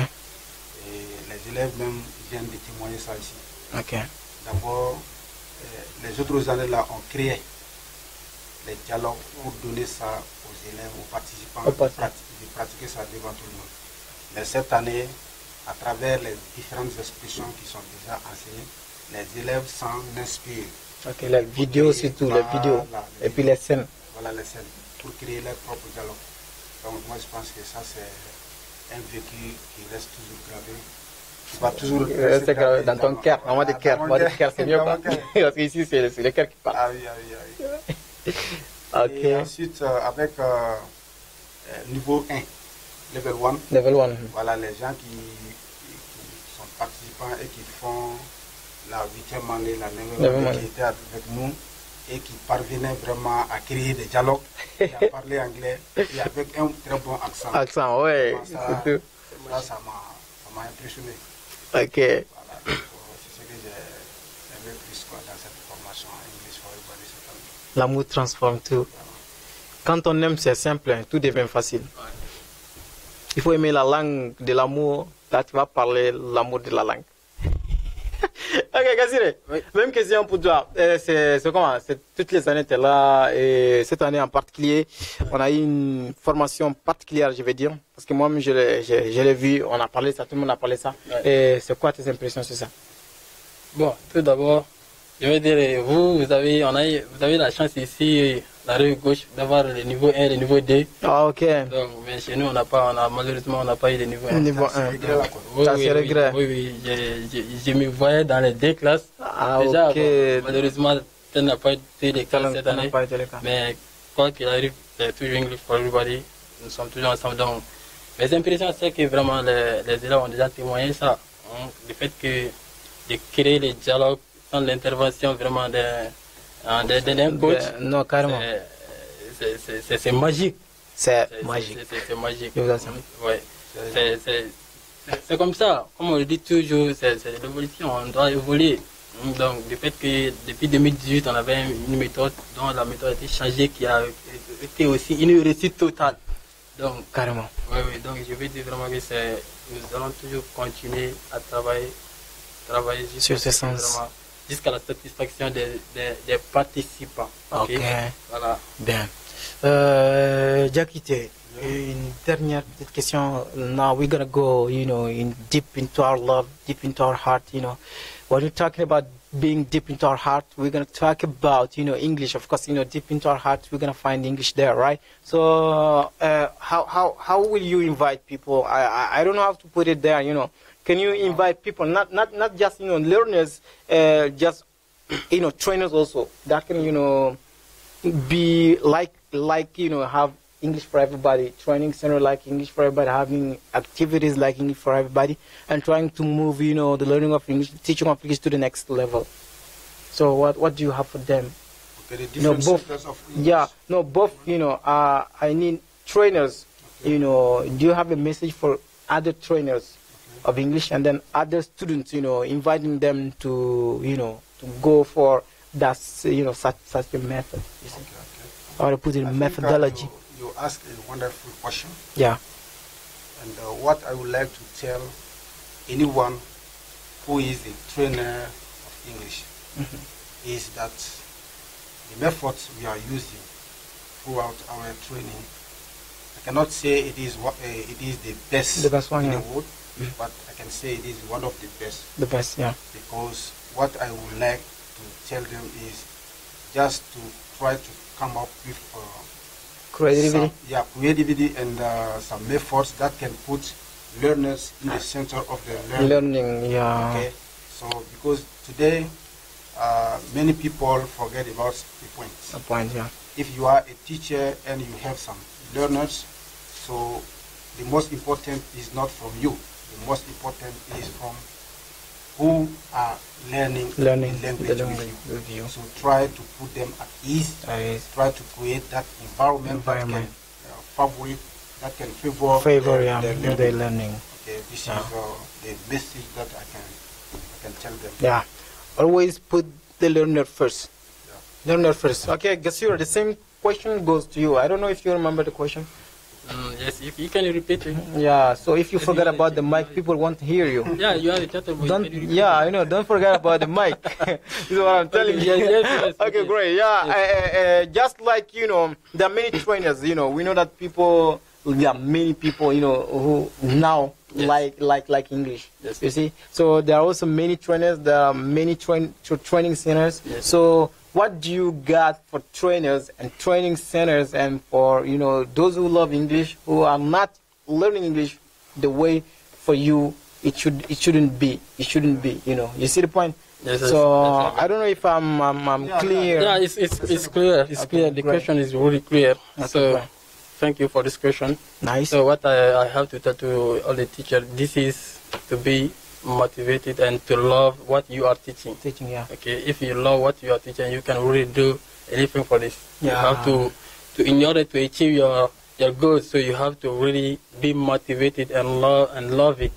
les élèves même viennent de témoigner ça ici. Ok. D'abord, les autres années là ont créé les dialogues pour donner ça aux élèves, aux participants, de pratiquer ça devant tout le monde. Mais cette année, à travers les différentes expressions qui sont déjà enseignées, les élèves s'en inspirent. Ok, les vidéos surtout, les vidéos. Et puis les scènes. Voilà les scènes, pour créer leur propre dialogue. Donc moi je pense que ça c'est un vécu qui reste toujours gravé. Qui va toujours rester gravé dans ton cœur. On va dire cœur, c'est mieux pas. Parce qu'ici c'est le cœur qui parle. Ah oui. Ok. Et ensuite avec niveau 1, level 1. Level 1. Voilà les gens qui sont participants et qui font la 8e année, la 9e année qui étaient avec nous et qui parvenaient vraiment à créer des dialogues et à parler anglais et avec un très bon accent. Accent, ouais. Ça m'a impressionné. Ok. Voilà, c'est ce que j'ai aimé plus dans cette formation English for Everybody cette année. L'amour transforme tout. Quand on aime, c'est simple, hein, tout devient facile. Il faut aimer la langue de l'amour, là tu vas parler l'amour de la langue. Ok, Kasire, oui. Même question pour toi. C'est comment? C'est toutes les années tu es là et cette année en particulier, on a eu une formation particulière, je vais dire, parce que moi-même je l'ai vu, on a parlé de ça, tout le monde a parlé de ça. Ouais. Et c'est quoi tes impressions sur ça? Bon, tout d'abord, je vais dire, vous avez la chance ici, la rive gauche, d'avoir le niveau 1 et le niveau 2. Ah, ok. Donc, mais chez nous, malheureusement, on n'a pas eu le niveau 1. Niveau 1. Oui, je me voyais dans les 2 classes. Ah, déjà, ok. Bon, malheureusement, ça n'a pas été le cas cette année. Mais quoi qu'il arrive, c'est toujours English for Everybody. Nous sommes toujours ensemble. Donc, mes impressions, c'est que vraiment, les élèves ont déjà témoigné ça. Hein, le fait de créer les dialogues sans l'intervention vraiment d'un coach. Non, carrément. C'est magique. C'est magique. C'est magique. Ouais. C'est comme ça. Comme on le dit toujours, c'est l'évolution. On doit évoluer. Donc, le fait que depuis 2018, on avait une méthode dont la méthode a été changée, qui a été aussi une réussite totale. Donc, carrément. Oui, donc je veux dire vraiment que nous allons toujours continuer à travailler sur ce sens. Jusqu'à la satisfaction des participants. Ok. Voilà. Bien. Diakité, une dernière petite question. Now we're gonna go, deep into our love, deep into our heart. When we're talking about being deep into our heart, we're gonna talk about, English. Of course, deep into our heart, we're gonna find English there, right? So, how will you invite people? I don't know how to put it there. Can you invite people, not just learners, just trainers also that can be like have English for everybody, training center like English for everybody, having activities like English for everybody, and trying to move the learning of English, the teaching of English to the next level. So what do you have for them? Okay, the different centers of English. Yeah, no, both. I need trainers. Okay. Do you have a message for other trainers of English, and then other students, inviting them to, to go for That's such a method. You see? Okay. Or put in methodology. You asked a wonderful question. Yeah. And what I would like to tell anyone who is a trainer of English is that the methods we are using throughout our training, I cannot say it is the best one, in the world, but I can say it is one of the best. The best, yeah. Because what I would like to tell them is just to try to come up with creativity and some methods that can put learners in the center of the learning. Yeah. Okay. So because today many people forget about the point. The point, yeah. If you are a teacher and you have some learners, so the most important is not from you. The most important is from who are learning the language with you. So try to put them at ease. Try to create that environment. That can favor their learning. Okay, this is the message that I can tell them. Yeah, always put the learner first. Yeah. Learner first. Okay, Gassir, the same question goes to you. I don't know if you remember the question. Yes, if you can repeat it. Yeah, so if you forget about the mic, people won't hear you. Yeah, you are the chatterboy. I know, don't forget about the mic. This is what I'm telling you. Yes, okay, great. Yeah, just like, there are many trainers, we know that there are many people, who now like English. Yes. You see? So there are also many trainers, there are many training centers. Yes. So what do you got for trainers and training centers and for, those who love English, who are not learning English the way for you it shouldn't be. You see the point? Yes, so I don't know if I'm clear. Yeah, it's clear. It's clear. The question is really clear. Okay, so great. Thank you for this question. Nice. So what I have to tell to all the teachers, this is to be motivated and to love what you are teaching. Teaching, yeah. Okay, if you love what you are teaching, you can really do anything for this. Yeah. You have to in order to achieve your goals, so you have to really be motivated and love it.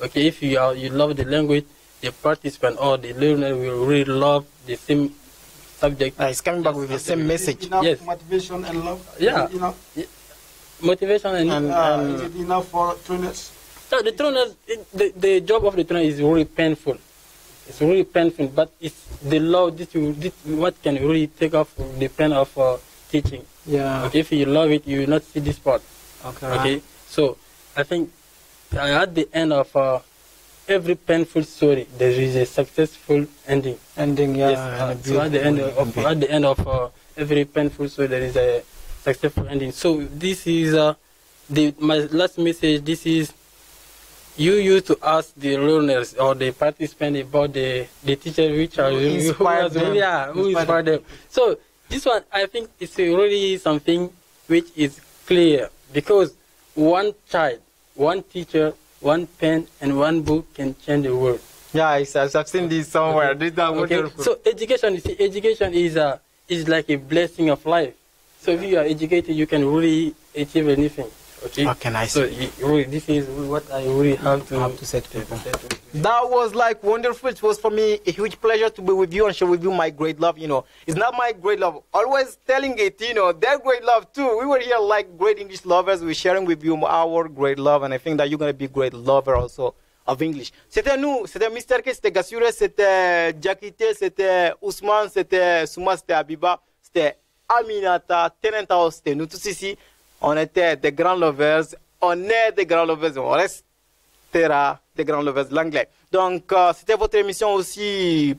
Okay, if you love the language, the participant or the learner will really love the same subject. It's coming back with the same message. Yes. Motivation and love. Yeah. Motivation and is it enough for trainers? So the trainers, the job of the trainer is really painful. It's really painful, but it's the love. This what can really take off the pain of teaching. Yeah. Okay, if you love it, you will not see this part. Okay. Okay. So I think at the end of every painful story, there is a successful ending. Ending, yeah. Yes. So at the end of every painful story, there is a successful ending. So this is my last message. This is you used to ask the learners or the participants about the teacher which are who inspired them. So this one, I think, is really something which is clear, because one child, one teacher, one pen, and one book can change the world. Yeah, I've seen this somewhere. Okay. So education is like a blessing of life. So if you are educated, you can really achieve anything. Okay, nice. So this is what I really have to say to people. That was like wonderful. It was for me a huge pleasure to be with you and share with you my great love. It's not my great love, always telling it, their great love too. We were here like great English lovers. We're sharing with you our great love, and I think that you're going to be a great lover also of English. C'était nous, c'était Mr. K, c'était Gassure, c'était Jakite, c'était Ousmane, c'était Souma, c'était Abiba, c'était Aminata, Tenenta, c'était nous tous ici. On était des grands lovers, on est des grands lovers, on restera des grands lovers de l'anglais. Donc, c'était votre émission aussi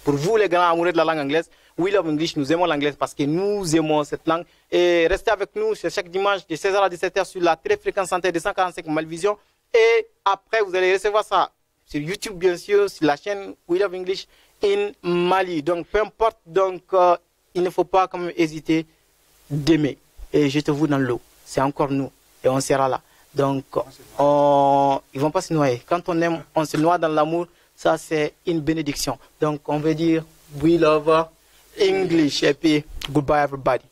pour vous, les grands amoureux de la langue anglaise. We Love English, nous aimons l'anglais parce que nous aimons cette langue. Et restez avec nous chaque dimanche de 16h à 17h sur la téléfréquence santé de 145 Malvision. Et après, vous allez recevoir ça sur YouTube, bien sûr, sur la chaîne We Love English in Mali. Donc, peu importe, il ne faut pas quand même hésiter d'aimer. Et jetez-vous dans l'eau. C'est encore nous. Et on sera là. Donc, ils vont pas se noyer. Quand on aime, on se noie dans l'amour. Ça, c'est une bénédiction. Donc, on veut dire, we love English. Et puis, goodbye everybody.